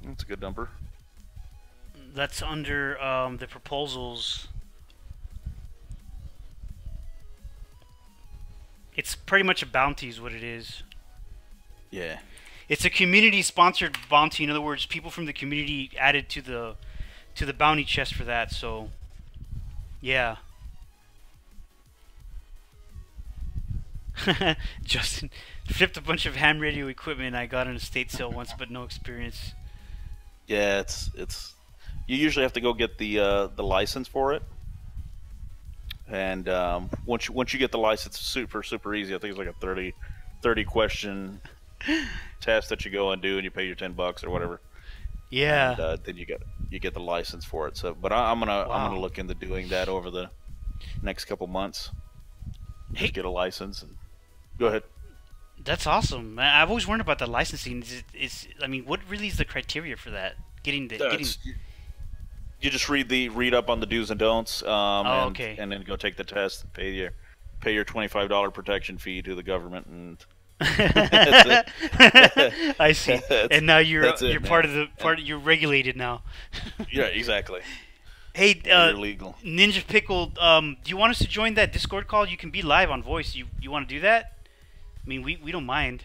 That's a good number. That's under the proposals. It's pretty much a bounty is what it is. Yeah. It's a community-sponsored bounty. In other words, people from the community added to the bounty chest for that. So, yeah. Justin flipped a bunch of ham radio equipment I got in a state sale once, but no experience. Yeah, it's you usually have to go get the license for it, and once you get the license, it's super easy. I think it's like a 30 question test that you go and do, and you pay your $10 or whatever. Yeah. And then you get the license for it. So, but I'm gonna look into doing that over the next couple months. Just get a license and go ahead. That's awesome. I've always wondered about the licensing. I mean, what really is the criteria for that? You just read up on the do's and don'ts, okay. and then go take the test and pay your $25 protection fee to the government, and I see. And now you're you're regulated now. Yeah, exactly. Hey, you're legal. Ninja Pickle, do you want us to join that Discord call? You can be live on voice. You want to do that? I mean, we don't mind.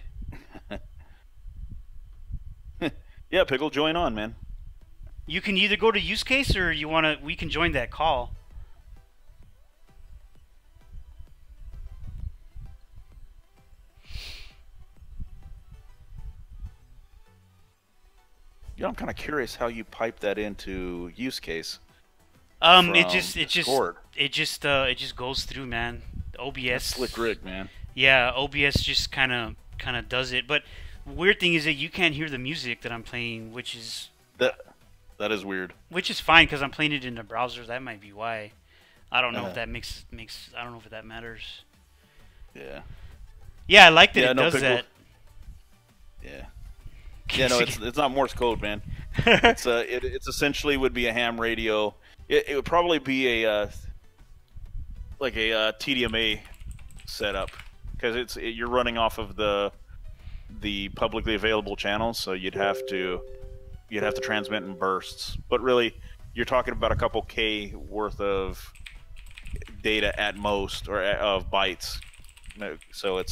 Yeah, Pickle, join on, man. You can either go to use case or we can join that call. Yeah, I'm kind of curious how you pipe that into use case. It just goes through, man. OBS. That's slick Rick, man. Yeah, OBS just kind of does it. But weird thing is that you can't hear the music that I'm playing, which is that is weird. Which is fine because I'm playing it in the browser. That might be why. I don't know if that makes. I don't know if that matters. Yeah. Yeah, I like that it does that. Yeah. Yeah, no, it's not Morse code, man. It's essentially would be a ham radio. It would probably be a TDMA setup because you're running off of the publicly available channels, so you'd have to transmit in bursts. But really, you're talking about a couple K worth of data at most, or of bytes. So it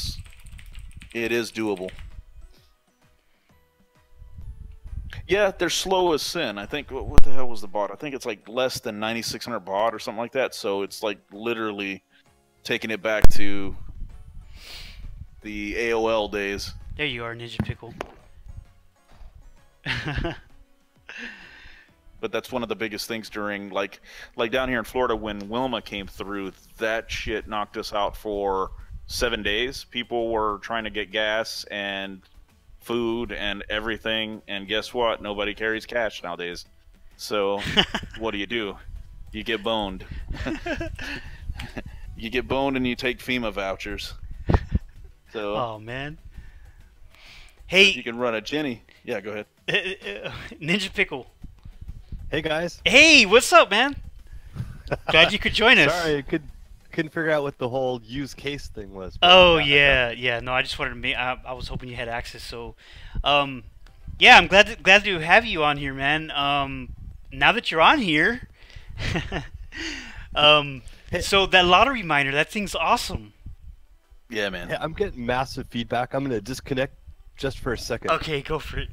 is doable. Yeah, they're slow as sin. I think, what the hell was the baud? I think it's like less than 9,600 baud or something like that. So it's like literally taking it back to the AOL days. There you are, Ninja Pickle. But that's one of the biggest things during, like down here in Florida when Wilma came through, that shit knocked us out for 7 days. People were trying to get gas and food and everything, and guess what? Nobody carries cash nowadays. So what do? You get boned. You get boned and you take FEMA vouchers. So oh man. Hey, you can run a Jenny. Yeah, go ahead. Ninja Pickle. Hey guys. Hey, what's up, man? Glad you could join us. Sorry, couldn't figure out what the whole use case thing was. Oh yeah. No, I just wanted to. I was hoping you had access. So, yeah, I'm glad to have you on here, man. Now that you're on here, so that lottery miner, that thing's awesome. Yeah, man. Hey, I'm getting massive feedback. I'm gonna disconnect just for a second. Okay, go for it.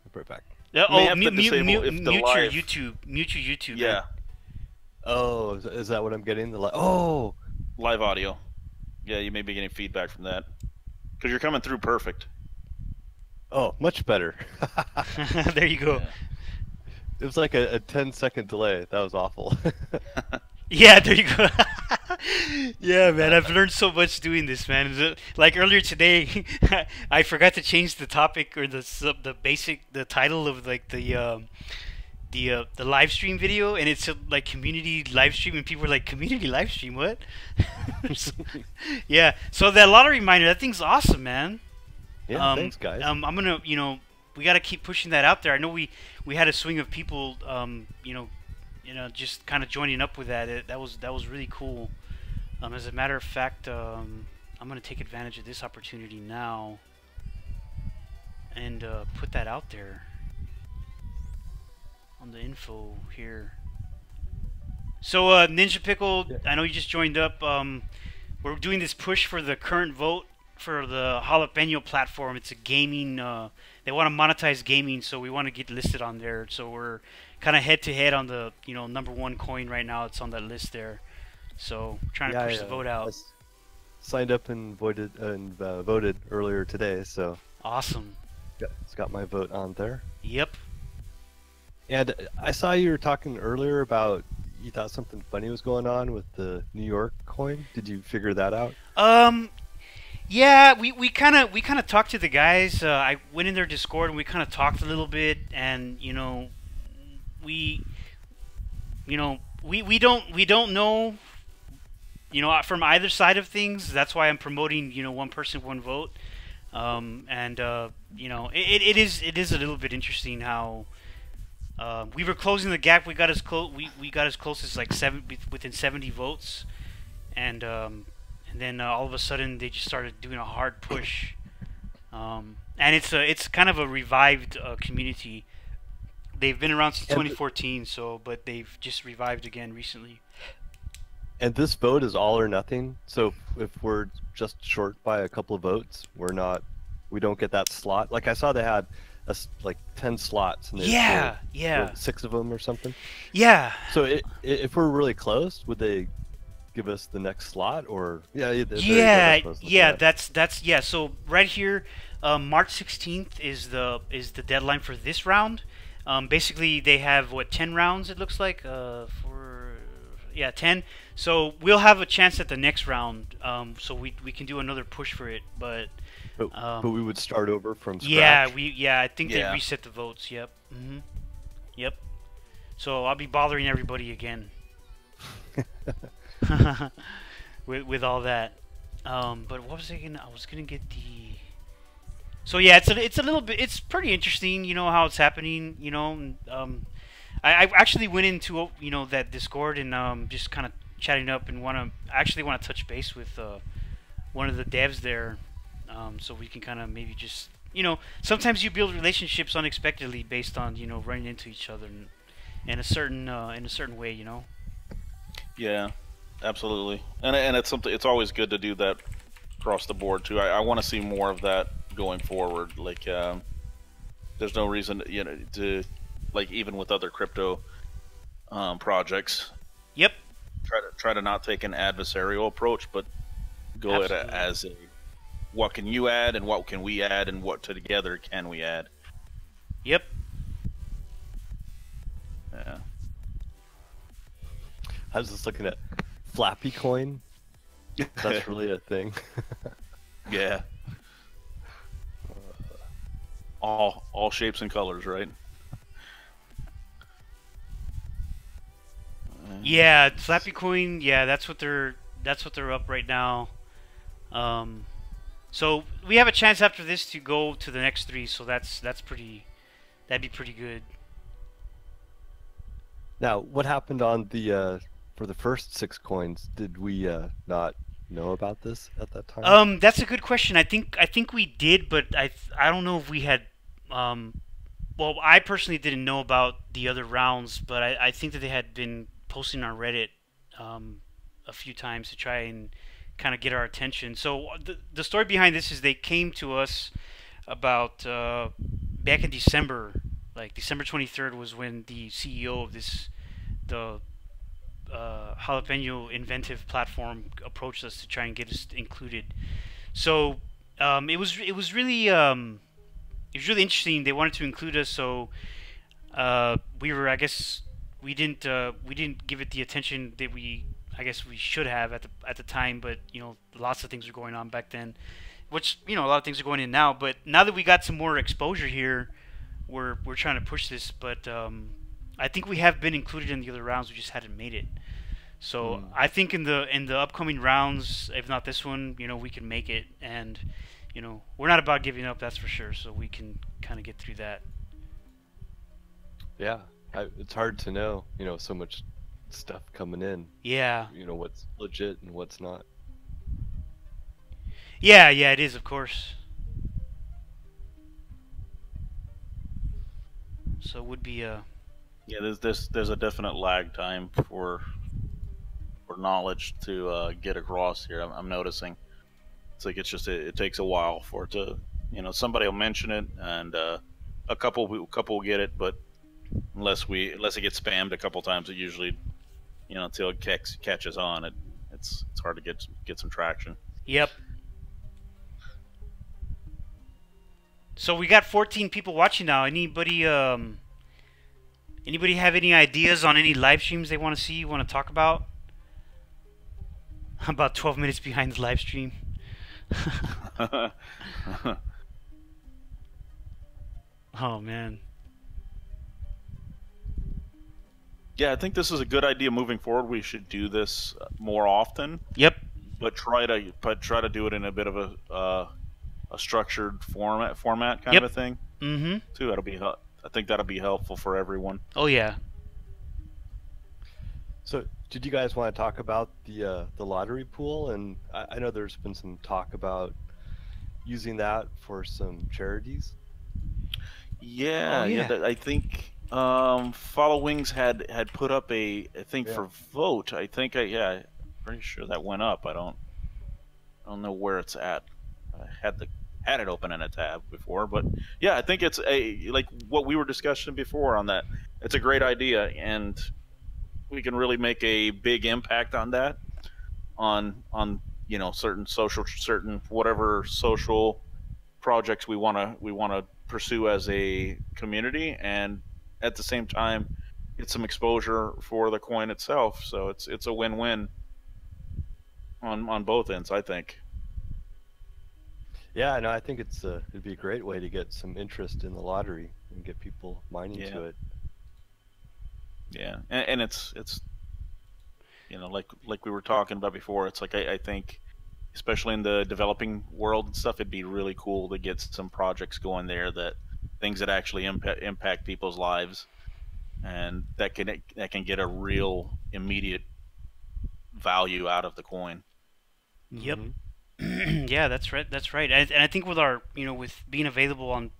I'll be right back. Mute your YouTube. Mute your YouTube. Yeah. Man. Oh, is that what I'm getting? Oh, live audio. Yeah, you may be getting feedback from that because you're coming through perfect. Oh, much better. There you go. It was like a 10-second delay. That was awful. Yeah, there you go. Yeah, man, I've learned so much doing this, man. Like earlier today, I forgot to change the topic or the title of like the live stream video, and it's like community live stream, and people were like, community live stream, what? Yeah, so that lottery reminder, that thing's awesome, man. Yeah, thanks, guys. I'm gonna, we gotta keep pushing that out there. I know we had a swing of people, just kind of joining up with that. That was really cool. As a matter of fact, I'm gonna take advantage of this opportunity now and put that out there on the info here. So Ninja Pickle, yeah. I know you just joined up. We're doing this push for the current vote for the Jalapeno platform. It's a gaming. They want to monetize gaming, so we want to get listed on there. So we're kind of head to head on the #1 coin right now. It's on that list there. So trying to push the vote out. I signed up and voted earlier today. So awesome. Yeah, it's got my vote on there. Yep. And I saw you were talking earlier about you thought something funny was going on with the New York coin. Did you figure that out? Yeah, we kind of talked to the guys. I went in their Discord and we kind of talked a little bit, and we don't know, from either side of things. That's why I'm promoting, one person, one vote. It is a little bit interesting how we were closing the gap. We got as close. We got as close as like within 70 votes, and then all of a sudden they just started doing a hard push. And it's kind of a revived community. They've been around since 2014, but they've just revived again recently. And this vote is all or nothing. So if we're just short by a couple of votes, we don't get that slot. Like I saw they had like 10 slots. And yeah. 6 of them or something. Yeah. So if we're really close, would they give us the next slot, or that's so right here, March 16th is the deadline for this round. Basically they have 10 rounds, it looks like, 10. So we'll have a chance at the next round, so we can do another push for it, but we would start over from scratch. I think they reset the votes. Yep. Yep. So I'll be bothering everybody again with all that. But what was I gonna? I was gonna get the. So yeah, it's a little bit. It's pretty interesting, how it's happening. I actually went into that Discord and just kind of chatting up and want to touch base with one of the devs there, so we can kind of maybe just sometimes you build relationships unexpectedly based on running into each other in a certain way. Yeah, absolutely, and it's something. It's always good to do that across the board too. I want to see more of that going forward. Like, there's no reason to like, even with other crypto projects. Yep. Try to not take an adversarial approach, but go at it as a what can you add and what can we add and what together can we add. Yep. Yeah. I was just looking at Flappy Coin. That's really a thing. Yeah. All shapes and colors, right? Yeah, Flappy Coin. Yeah, that's what they're up right now. So we have a chance after this to go to the next 3. So that'd be pretty good. Now, what happened on the for the first 6 coins? Did we not know about this at that time? That's a good question. I think we did, but I don't know if we had. Well, I personally didn't know about the other rounds, but I think that they had been posting on Reddit a few times to try and kind of get our attention. So the story behind this is they came to us about back in December. Like December 23rd was when the CEO of the Jalapeno Inventive platform approached us to try and get us included. So it was really interesting. They wanted to include us, so I guess we didn't give it the attention that I guess we should have at the time, but lots of things were going on back then, which a lot of things are going in now. But now that we got some more exposure here, we're trying to push this. But I think we have been included in the other rounds. We just hadn't made it. So I think in the upcoming rounds, if not this one, we can make it, and we're not about giving up, that's for sure. So we can kind of get through that. Yeah, it's hard to know, so much stuff coming in. Yeah. What's legit and what's not. Yeah, it is, of course. So it would be a. Yeah, there's a definite lag time for knowledge to get across here. I'm noticing. It's like it takes a while for it to, somebody will mention it, and a couple will get it, but unless it gets spammed a couple times, it usually, until it catches on, it's hard to get some traction. Yep. So we got 14 people watching now. Anybody have any ideas on any live streams they want to see, want to talk about? I'm about 12 minutes behind the live stream. Oh man. Yeah, I think this is a good idea moving forward. We should do this more often. Yep. But try to do it in a bit of a structured format kind yep. of a thing. Mm-hmm. Too. I think that'll be helpful for everyone. Oh yeah. So, did you guys want to talk about the lottery pool? And I know there's been some talk about using that for some charities. Yeah, yeah. I think Follow Wings had put up a thing for vote. I think I'm pretty sure that went up. I don't know where it's at. I had it open in a tab before, but yeah, I think it's like what we were discussing before on that. It's a great idea, and we can really make a big impact on that, on certain whatever social projects we want to pursue as a community, and at the same time get some exposure for the coin itself. So it's a win-win on both ends, I think. Yeah, no, I think it'd be a great way to get some interest in the lottery and get people mining to it. Yeah, and it's like we were talking about before. It's like I think, especially in the developing world and stuff, it'd be really cool to get some projects going there, things that actually impact people's lives, and that can get a real immediate value out of the coin. Yep. Mm-hmm. Yeah, that's right. And I think with our, with being available on,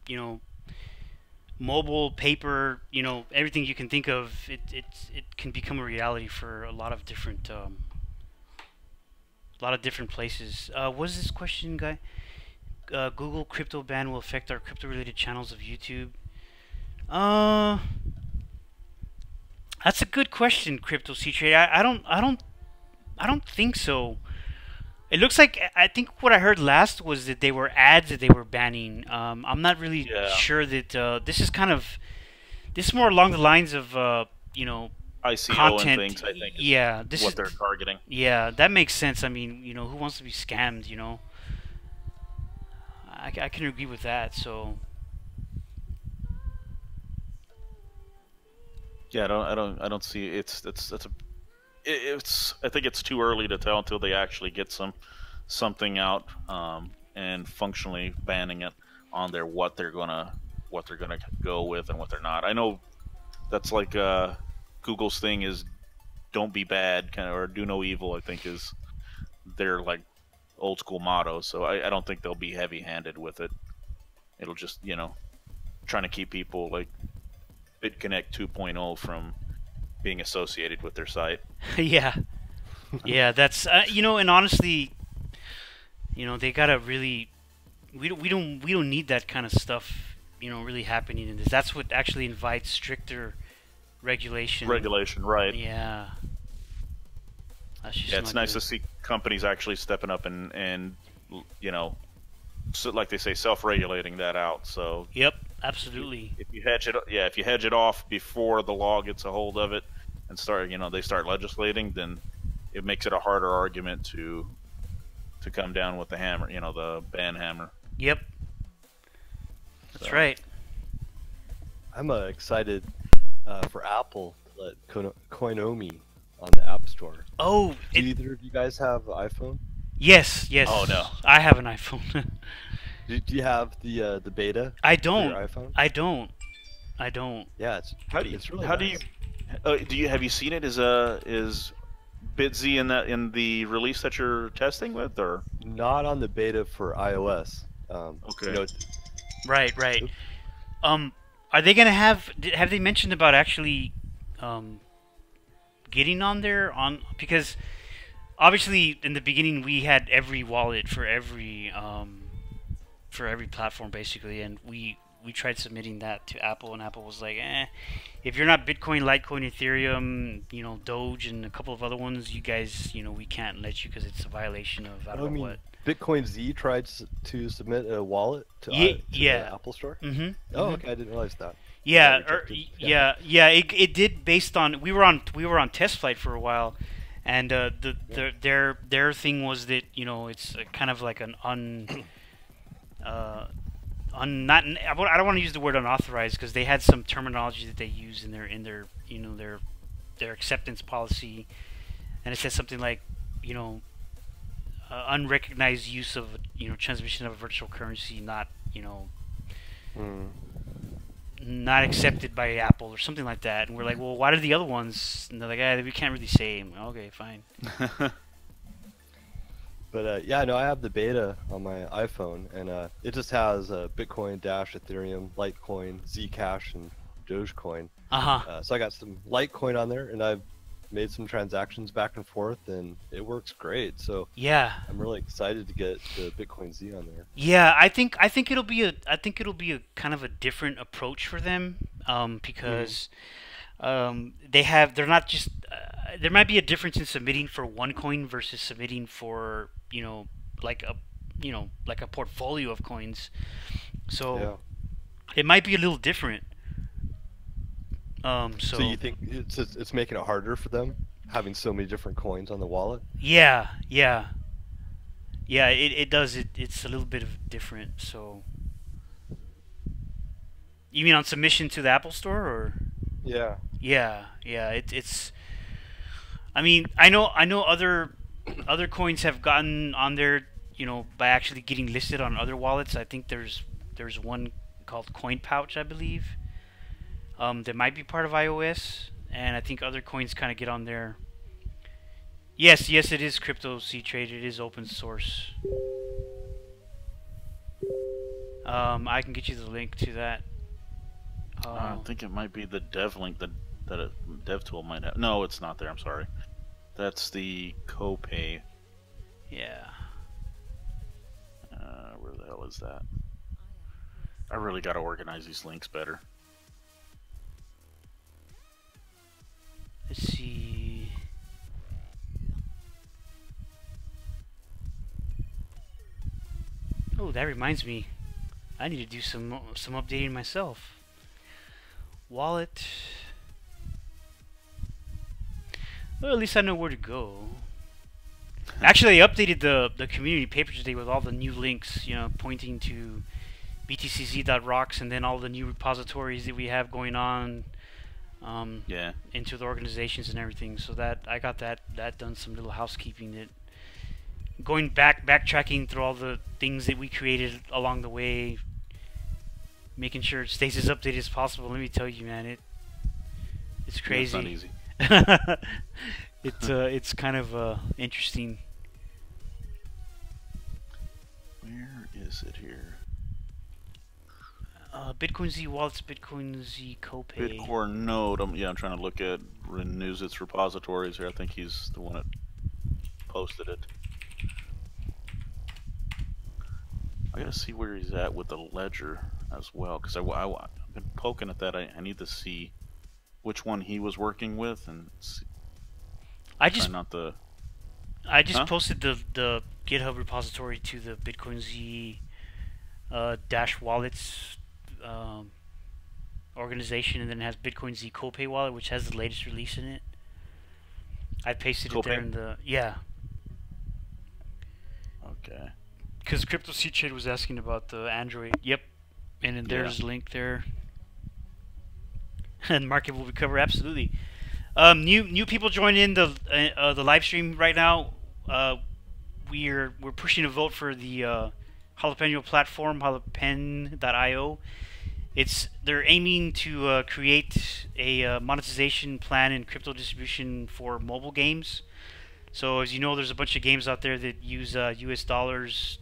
mobile, paper, everything you can think of, it can become a reality for a lot of different places. What is this question, guy? Google crypto ban will affect our crypto-related channels of YouTube. That's a good question, Crypto C-Trade. I don't think so. It looks like, I think what I heard last was that they were ads that they were banning. I'm not really sure that this is more along the lines of ICO content and things. I think this is what they're targeting. Yeah, that makes sense. I mean, who wants to be scammed? I can agree with that. So yeah, I don't see it's I think it's too early to tell until they actually get something out and functionally banning it on there, what they're gonna go with and what they're not. I know that's like Google's thing is don't be bad, kind of, or do no evil, I think is their like old school motto. So I don't think they'll be heavy handed with it. It'll just trying to keep people like BitConnect 2.0 from being associated with their site. Yeah, that's and honestly, they gotta really, we don't need that kind of stuff, really happening in this. That's what actually invites stricter regulation. Regulation, right? Yeah. It's nice to see companies actually stepping up and so like they say, self-regulating that out. So yep. absolutely. If you hedge it, yeah, if you hedge it off before the law gets a hold of it and they start legislating, then it makes it a harder argument to come down with the hammer, the ban hammer. Yep. That's right. I'm excited for Apple to let Coinomi on the App Store. Oh, do either of you guys have an iPhone? Yes, yes. Oh no, I have an iPhone. do you have the beta? I don't. For your iPhone? I don't. Yeah, it's really nice. Have you seen it? Is BitZ in the release that you're testing with, or not on the beta for iOS? Okay. Right. Are they gonna have they mentioned about actually getting on there because obviously in the beginning we had every wallet for every platform basically, and we tried submitting that to Apple, and Apple was like, if you're not Bitcoin, Litecoin, Ethereum, Doge, and a couple of other ones, you guys, we can't let you because it's a violation of I don't know what. BitcoinZ tried to submit a wallet to the Apple Store. Mm-hmm. Oh, okay, I didn't realize that. Yeah, it did based on we were on test flight for a while, and their thing was that it's kind of like an I don't want to use the word unauthorized because they had some terminology that they use in their their acceptance policy, and it says something like unrecognized use of transmission of a virtual currency not not accepted by Apple or something like that. And we're like, well, why do the other ones? And they're like, we can't really say. Okay, fine. But yeah, no, I have the beta on my iPhone, and it just has Bitcoin, Dash, Ethereum, Litecoin, Zcash, and Dogecoin. So I got some Litecoin on there, and I've made some transactions back and forth, and it works great. So yeah, I'm really excited to get the BitcoinZ on there. Yeah, I think it'll be a kind of a different approach for them, because they're not just there might be a difference in submitting for one coin versus submitting for like a portfolio of coins. So it might be a little different. So you think it's making it harder for them having so many different coins on the wallet? Yeah, it does. It's a little bit of different. So you mean on submission to the Apple Store, or? Yeah. It's. I mean, I know other coins have gotten on there, by actually getting listed on other wallets. I think there's one called Coin Pouch, I believe. That might be part of iOS, and I think other coins kind of get on there. Yes, it is crypto C-Trade. It is open source. I can get you the link to that. I think it might be the dev link that a dev tool might have. No, it's not there. I'm sorry. That's the copay. Yeah. Where the hell is that? I really got to organize these links better. Let's see. Oh, that reminds me. I need to do some updating myself. Wallet. Well, at least I know where to go. Actually, I updated the community paper today with all the new links, pointing to btcz.rocks and then all the new repositories that we have going on. Into the organizations and everything, so that I got that done, some little housekeeping, that backtracking through all the things that we created along the way, making sure it stays as updated as possible. Let me tell you, man, it's crazy. Yeah, it's not easy. It's kind of interesting. Where is it here? BitcoinZ wallets, BitcoinZ copay. Bitcore node. I'm trying to look at renews its repositories here. I think he's the one that posted it. I gotta see where he's at with the ledger as well, because I've been poking at that. I need to see which one he was working with, and see. I just posted the GitHub repository to the BitcoinZ Dash wallets organization, and then it has BitcoinZ Copay wallet, which has the latest release in it. I pasted it there in the Okay. Because Crypto Sea Trade was asking about the Android. Yep, and then there's a link there. And market will recover absolutely. New people join in the live stream right now. We're pushing a vote for the Jalapeno platform, jalapen.io. They're aiming to create a monetization plan and crypto distribution for mobile games. So as you know, there's a bunch of games out there that use US dollars,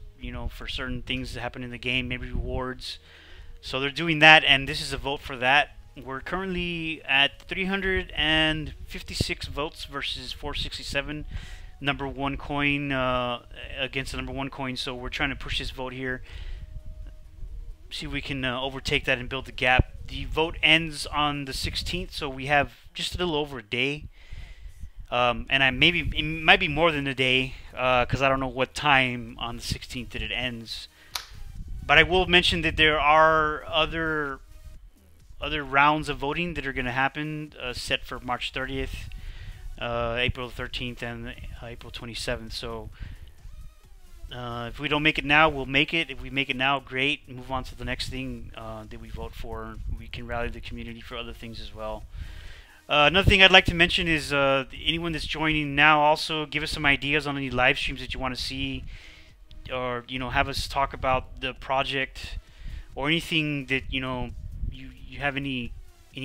for certain things that happen in the game, maybe rewards. So they're doing that, and this is a vote for that. We're currently at 356 votes versus 467. Number one coin against the number one coin. So we're trying to push this vote here. See if we can overtake that and build the gap. The vote ends on the 16th, so we have just a little over a day. And it might be more than a day, because I don't know what time on the 16th that it ends. But I will mention that there are other rounds of voting that are going to happen, set for March 30th, April 13th, and April 27th. So if we don't make it now, we'll make it. If we make it now, great. Move on to the next thing that we vote for. We can rally the community for other things as well. Another thing I'd like to mention is anyone that's joining now, also give us some ideas on any live streams that you want to see, or have us talk about the project, or anything that you have any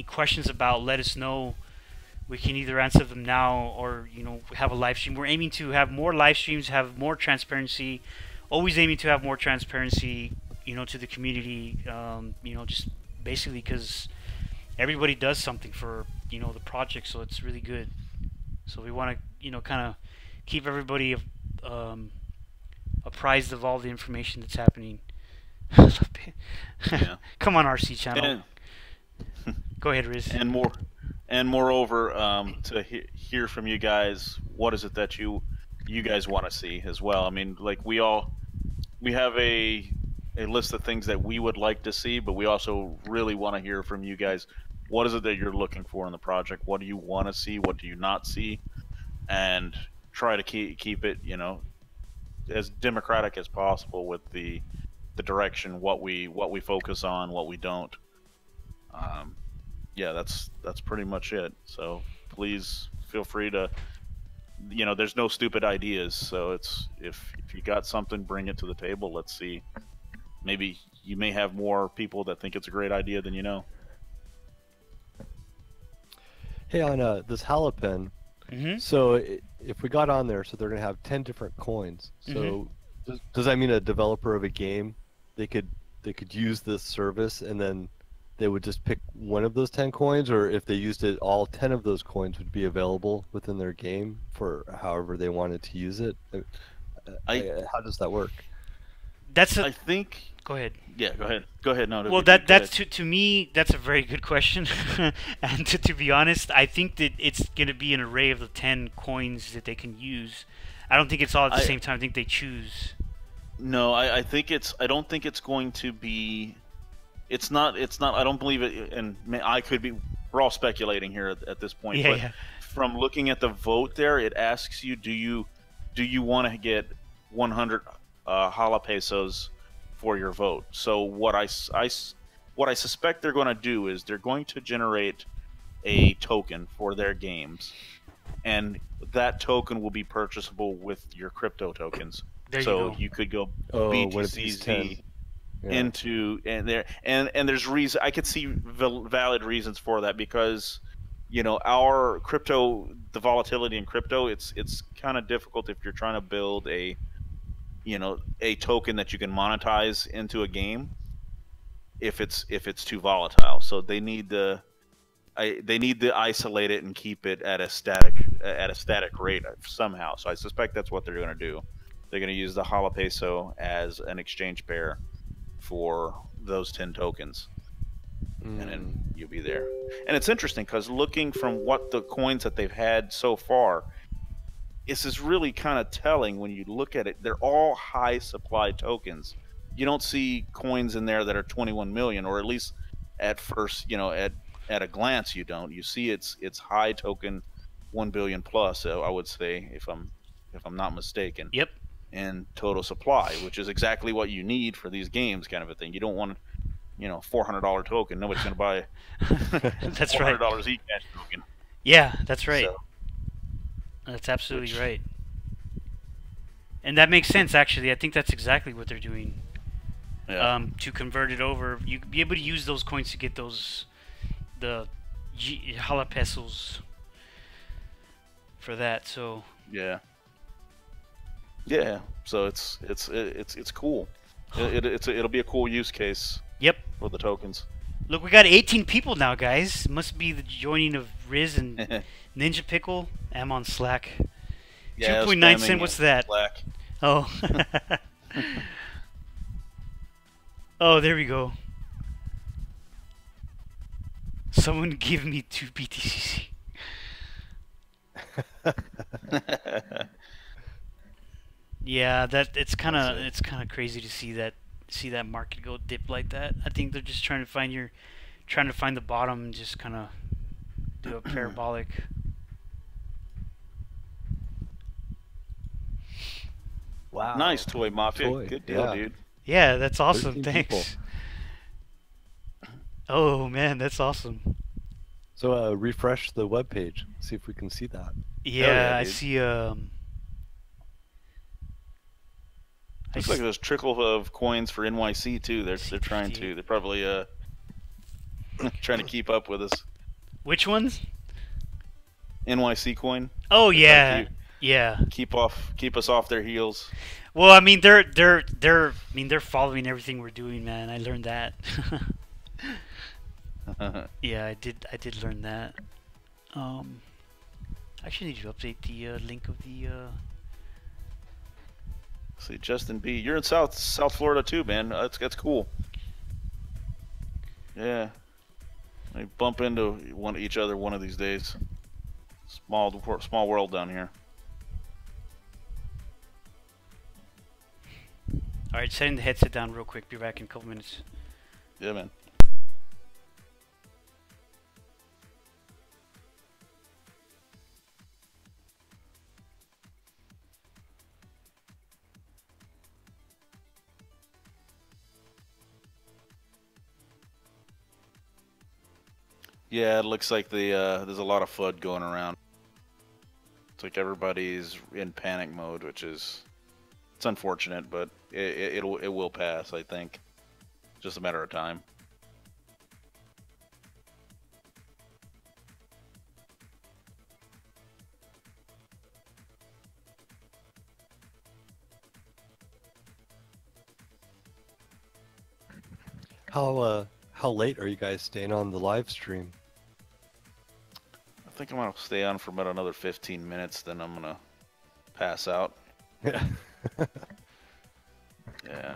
questions about. Let us know. We can either answer them now, or have a live stream. We're aiming to have more live streams, have more transparency. Always aiming to have more transparency, to the community. Just basically because everybody does something for the project, so it's really good. So we want to kind of keep everybody apprised of all the information that's happening. Yeah. Come on, RC channel. Go ahead, Riz. And moreover, to hear from you guys, what is it that you guys want to see as well? I mean, like we have a list of things that we would like to see, but we also really want to hear from you guys. What is it that you're looking for in the project? What do you want to see? What do you not see? And try to keep it, as democratic as possible with the direction, what we focus on, what we don't. Yeah, that's pretty much it. So please feel free to, there's no stupid ideas. So it's if you got something, bring it to the table. Let's see. Maybe you may have more people that think it's a great idea than you know. Hey, on this Halapen, so if we got on there, so they're gonna have 10 different coins. So does that mean a developer of a game, they could use this service and then they would just pick one of those 10 coins, or if they used it, all 10 of those coins would be available within their game for however they wanted to use it? How does that work? I think. Go ahead. Yeah, go ahead. No. Well, that's to me, that's a very good question. And to be honest, I think that it's going to be an array of the 10 coins that they can use. I don't think it's all at the same time. I think they choose. No, I don't think it's going to be. It's not. I don't believe it. And I could be. We're all speculating here at this point. Yeah, but yeah. From looking at the vote there, it asks you, do you want to get 100 jalapesos for your vote? So what I suspect they're going to do is they're going to generate a token for their games, and that token will be purchasable with your crypto tokens. So you could go BTCZ into and there's reason I could see valid reasons for that, because our crypto, the volatility in crypto, it's kind of difficult if you're trying to build a token that you can monetize into a game if it's too volatile. So they need to isolate it and keep it at a static rate somehow. So I suspect that's what they're going to do. They're going to use the jalapeso as an exchange pair for those 10 tokens. And then you'll be there. And it's interesting because looking from what the coins that they've had so far, this is really kind of telling when you look at it. They're all high supply tokens. you don't see coins in there that are 21 million, or at least at first, at a glance you don't. You see it's high token 1 billion plus, so I would say, if I'm not mistaken. Yep. And total supply, which is exactly what you need for these games, kind of a thing. You don't want $400 token. Nobody's going to buy that's right. $400 Zcash token. Yeah, that's right. So, that's absolutely right. And that makes sense, actually. I think that's exactly what they're doing. Yeah. To convert it over, you be able to use those coins to get the jalapesos for that. So yeah. So it's cool. It'll be a cool use case. Yep. For the tokens. Look, we got 18 people now, guys. Must be the joining of Riz and Ninja Pickle. I'm on Slack. Yeah, 2.9 cent. What's that? Slack. Oh. Oh, there we go. Someone give me 2 BTCC. Yeah, it's kind of crazy to see that market go dip like that. I think they're just trying to find the bottom and just kind of do a parabolic. Wow. Nice toy, Mafia. Good deal, dude. Yeah, that's awesome. Thanks. Oh man, that's awesome. So refresh the web page. See if we can see that. Yeah, I see. Looks like there's trickle of coins for NYC too. They're trying to. They're probably trying to keep up with us. Which ones? NYC coin. Oh yeah, yeah. Keep us off their heels. Well, I mean they're following everything we're doing, man. I learned that. Yeah, I did learn that. I actually need to update the link of the. See, Justin B, you're in South Florida too, man. That's cool. Yeah, we bump into each other one of these days. Small world down here. All right, setting the headset down real quick. Be back in a couple minutes. Yeah, man. Yeah, it looks like there's a lot of FUD going around. It's like everybody's in panic mode, which is it's unfortunate, but it will pass. I think, just a matter of time. How late are you guys staying on the live stream? I think I'm gonna stay on for about another 15 minutes, then I'm gonna pass out. Yeah. Yeah.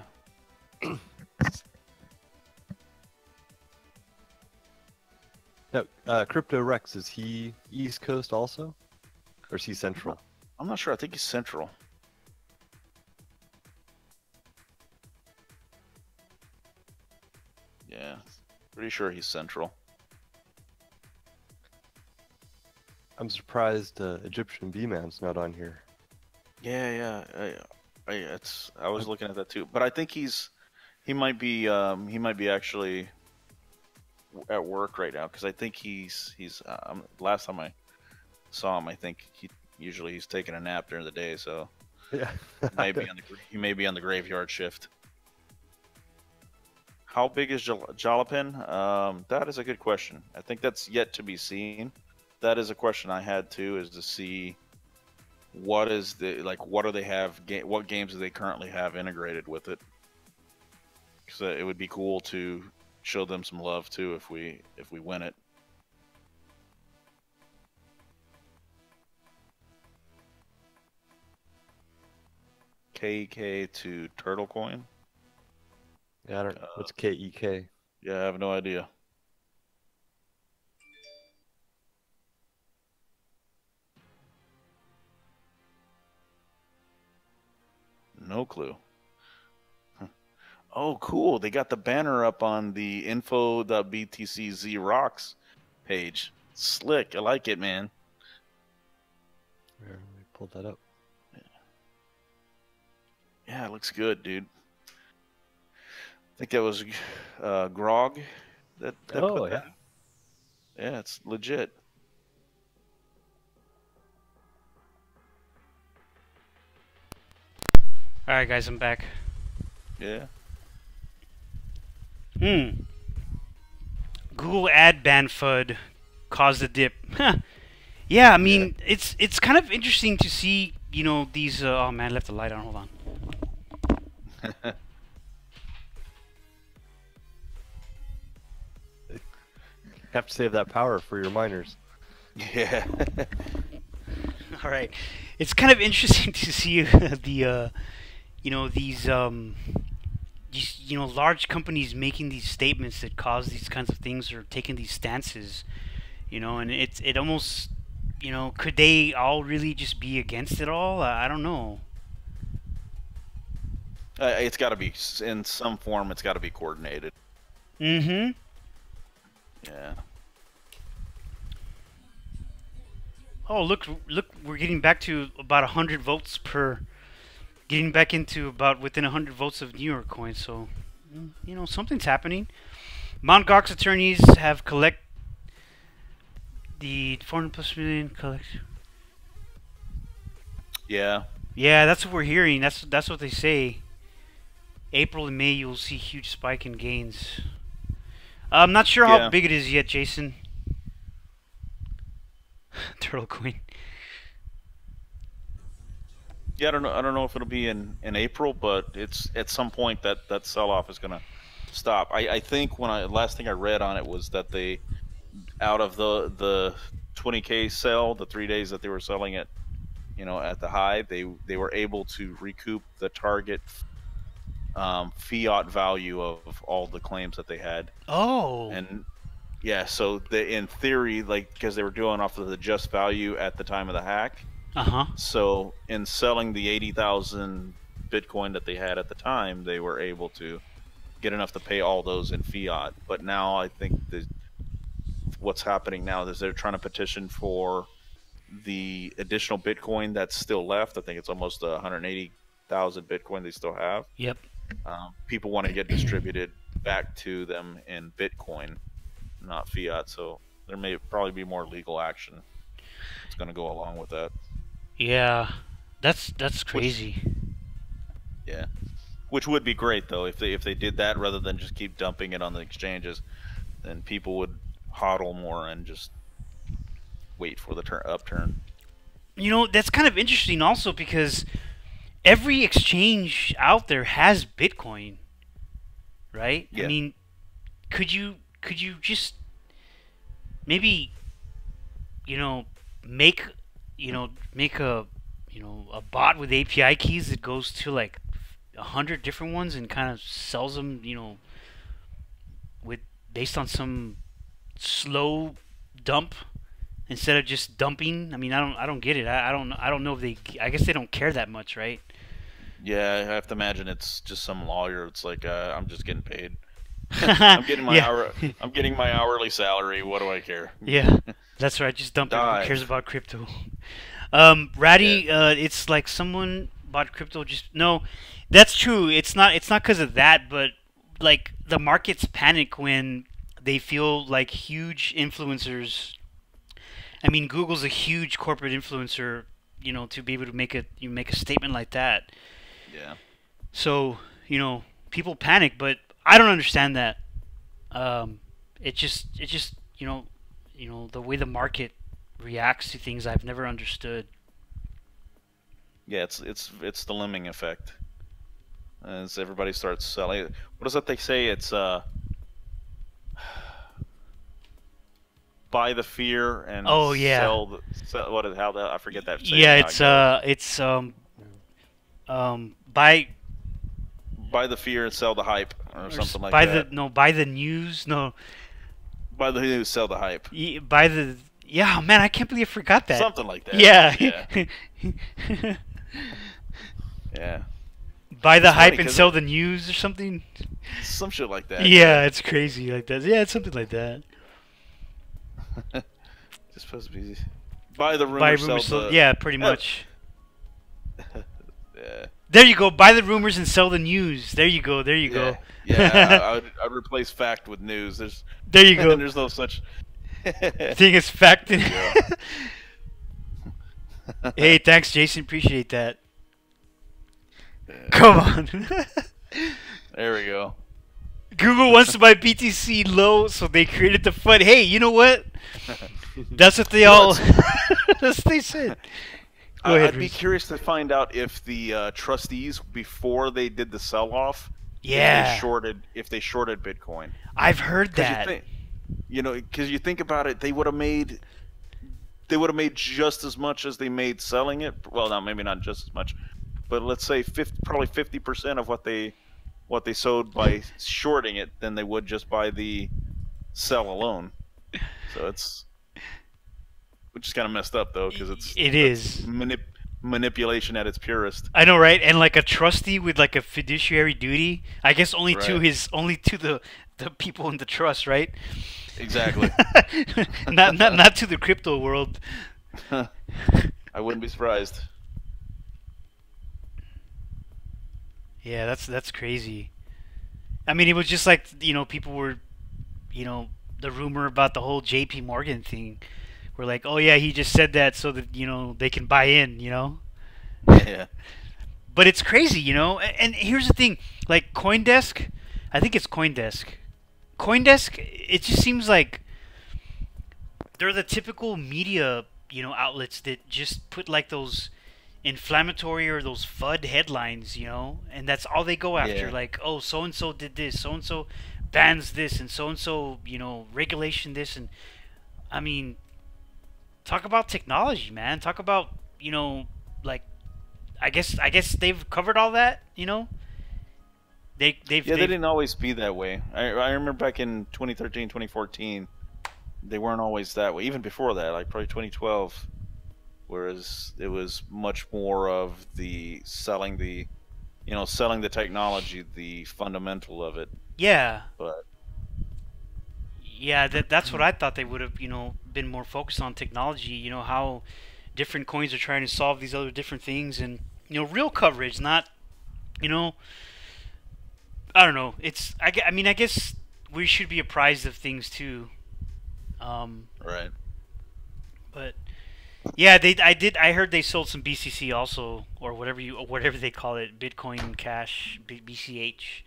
Now, Crypto Rex, is he East Coast also, or is he Central? I'm not sure. I think he's Central. Yeah, pretty sure he's Central. I'm surprised Egyptian B-Man's not on here. Yeah. I was looking at that too, but I think he might be actually at work right now, because I think he's last time I saw him, I think he's taking a nap during the day, so yeah, he may be on the graveyard shift. How big is Jalapin? That is a good question. I think that's yet to be seen. That is a question I had too, is to see what do they have, what games do they currently have integrated with it? Because it would be cool to show them some love too if we win it. KK to Turtle Coin. Yeah, I don't know. What's KEK? Yeah, I have no idea. No clue. Oh, cool. They got the banner up on the info.btcz rocks page. Slick. I like it, man. Let me pull that up. Yeah, it looks good, dude. I think that was Grog that oh, put that. Yeah, it's legit. Alright guys, I'm back. Yeah. Google ad ban FUD caused a dip. Yeah, I mean, it's kind of interesting to see, you know, these oh man, I left the light on. Hold on. Have to save that power for your miners. Yeah. All right. It's kind of interesting to see the you know, these you know, large companies making these statements that cause these kinds of things or taking these stances, you know, and it almost, you know, could they all really just be against it all? I don't know. It's got to be in some form. It's got to be coordinated. Mm-hmm. Yeah. Oh, look, we're getting back to about 100 votes per, getting back into about within 100 votes of New York coin, so, you know, something's happening. Mt. Gox attorneys have collect the 400+ million collection. Yeah. Yeah, that's what we're hearing. That's what they say. April and May, you'll see huge spike in gains. I'm not sure how big it is yet, Jason. Turtle coin. Yeah, I don't know if it'll be in April, but it's at some point that sell-off is gonna stop. I think last thing I read on it was that they, out of the 20K sell, the 3 days that they were selling it, you know, at the high, they were able to recoup the target fiat value of all the claims that they had. Oh. And yeah, so in theory, like, because they were doing off of the just value at the time of the hack. So in selling the 80,000 Bitcoin that they had at the time, they were able to get enough to pay all those in fiat. But now I think what's happening now is they're trying to petition for the additional Bitcoin that's still left. I think it's almost 180,000 Bitcoin they still have. Yep. People want to get distributed back to them in Bitcoin, not fiat. So there may probably be more legal action that's going to go along with that. Yeah, that's crazy. Yeah, which would be great though if they did that rather than just keep dumping it on the exchanges. Then people would hodl more and just wait for the upturn. You know, that's kind of interesting also because every exchange out there has Bitcoin, right? Yeah. I mean, could you just maybe, you know, make a a bot with API keys that goes to like 100 different ones and kind of sells them, you know, based on some slow dump instead of just dumping. I mean, I don't get it. I don't know if I guess they don't care that much, right? Yeah, I have to imagine it's just some lawyer. It's like I'm just getting paid. I'm getting my I'm getting my hourly salary. What do I care? Yeah, that's right. Just dump it. Who cares about crypto? Ratty, it's like someone bought crypto. No, that's true. It's not because of that, but like the markets panic when they feel like huge influencers. I mean, Google's a huge corporate influencer. You know, to be able to make a statement like that. Yeah. So, you know, people panic, but I don't understand that. It just you know the way the market reacts to things I've never understood. Yeah, it's the lemming effect. As everybody starts selling, what is that they say? It's buy the fear and sell I forget that saying. Yeah, it's buy the fear and sell the hype or something like that. Buy the news. No. Buy the news, sell the hype. Yeah, man, I can't believe I forgot that. Something like that. Yeah. Yeah. Buy the hype and sell the news or something. Some shit like that. Yeah, it's crazy like that. Yeah, it's something like that. It's supposed to be buy the rumors, sell the... Yeah, pretty much. Yeah. There you go. Buy the rumors and sell the news. There you go. There you go. Yeah, I'd replace fact with news. There you go. There's no such thing as fact. Hey, thanks, Jason. Appreciate that. Come on. There we go. Google wants to buy BTC low, so they created the FUD. Hey, you know what? That's what they all. That's what they said. Go ahead, I'd be curious to find out if the trustees, before they did the sell-off, if they shorted Bitcoin. I've heard that. Because you think about it, they would have made just as much as they made selling it. Well, now maybe not just as much, but let's say probably 50% of what they sold by shorting it than they would just by the sell alone. So which is kind of messed up though, because it is manipulation at its purest. I know, right? And like a trustee with like a fiduciary duty, I guess only to the people in the trust, right? Exactly. not to the crypto world. I wouldn't be surprised. Yeah, that's crazy. I mean, it was just like, people were, the rumor about the whole JP Morgan thing. We're like, oh yeah, he just said that so that, they can buy in, Yeah. But it's crazy, And here's the thing, like CoinDesk, I think it's CoinDesk. CoinDesk, it just seems like they're the typical media, outlets that just put like those inflammatory or those FUD headlines, and that's all they go after. Yeah. Like, oh, so and so did this, so and so bans this, and so regulation this, and I mean, talk about technology, man. Talk about like, I guess they've covered all that, They didn't always be that way. I remember back in 2013, 2014, they weren't always that way. Even before that, like probably 2012. Whereas it was much more of the selling the technology, the fundamental of it. Yeah. But yeah, that's what I thought they would have, been more focused on technology. How different coins are trying to solve these other different things, and real coverage, not, I don't know. I mean, I guess we should be apprised of things too. Right. But. Yeah, I heard they sold some BCC also, or whatever they call it, Bitcoin Cash, BCH.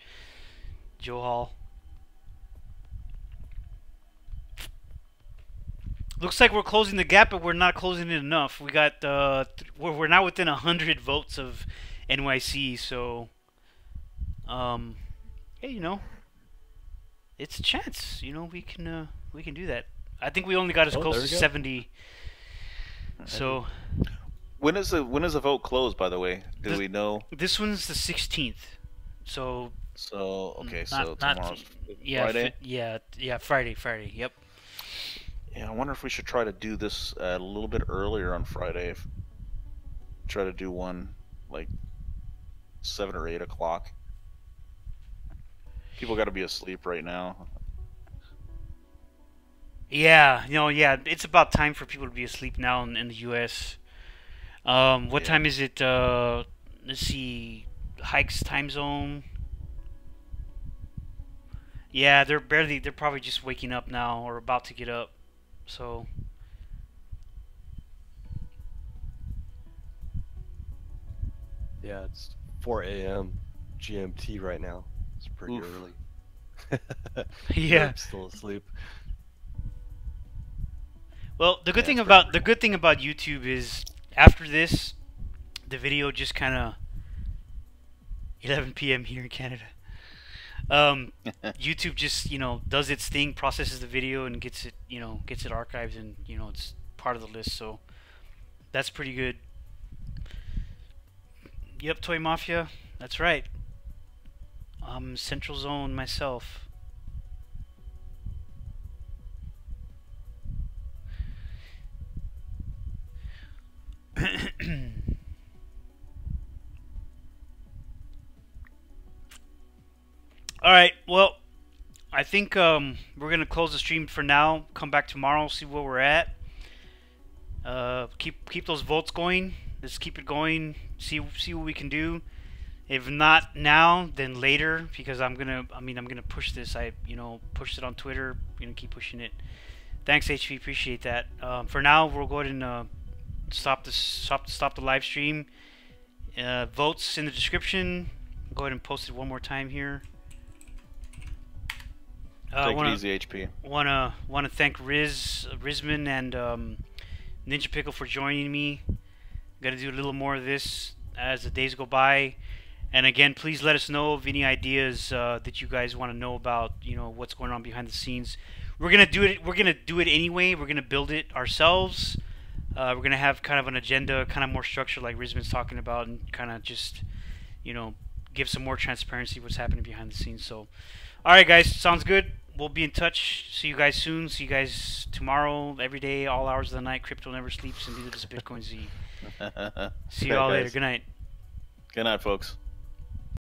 Joe Hall. Looks like we're closing the gap, but we're not closing it enough. We got we're now within 100 votes of NYC, so hey, it's a chance. We can do that. I think we only got as close to 70. So, when is the vote closed? By the way, do we know? This one's the 16th. So okay, so tomorrow's Friday. Friday. Yep. Yeah, I wonder if we should try to do this a little bit earlier on Friday. Try to do one like 7 or 8 o'clock. People got to be asleep right now. Yeah, it's about time for people to be asleep now in the U.S. What time is it? Let's see, Hike's time zone. Yeah, they're probably just waking up now or about to get up. So. Yeah, it's 4 a.m. GMT right now. It's pretty early. Yeah. I'm still asleep. Well, the good thing about YouTube is after this, the video just kind of 11 p.m. here in Canada. YouTube just does its thing, processes the video, and gets it archived, and it's part of the list. So that's pretty good. Yep, Toy Mafia. That's right. I'm Central Zone myself. All right. Well, I think we're gonna close the stream for now. Come back tomorrow, see where we're at. Keep those votes going. Let's keep it going. See what we can do. If not now, then later, because I'm gonna push this. I pushed it on Twitter. Keep pushing it. Thanks, HP. Appreciate that. For now, we'll go ahead and stop the live stream. Votes in the description. Go ahead and post it one more time here. Take it easy, HP. Wanna thank Rizman and Ninja Pickle for joining me. Gonna do a little more of this as the days go by. And again, please let us know of any ideas that you guys want to know about. What's going on behind the scenes. We're gonna do it. We're gonna do it anyway. We're gonna build it ourselves. We're gonna have kind of an agenda, kind of more structure, like Rizman's talking about, and kind of just, give some more transparency what's happening behind the scenes. So, all right, guys, sounds good. We'll be in touch. See you guys soon. See you guys tomorrow. Every day, all hours of the night. Crypto never sleeps, and neither does BitcoinZ. See you all later. Good night. Good night, folks.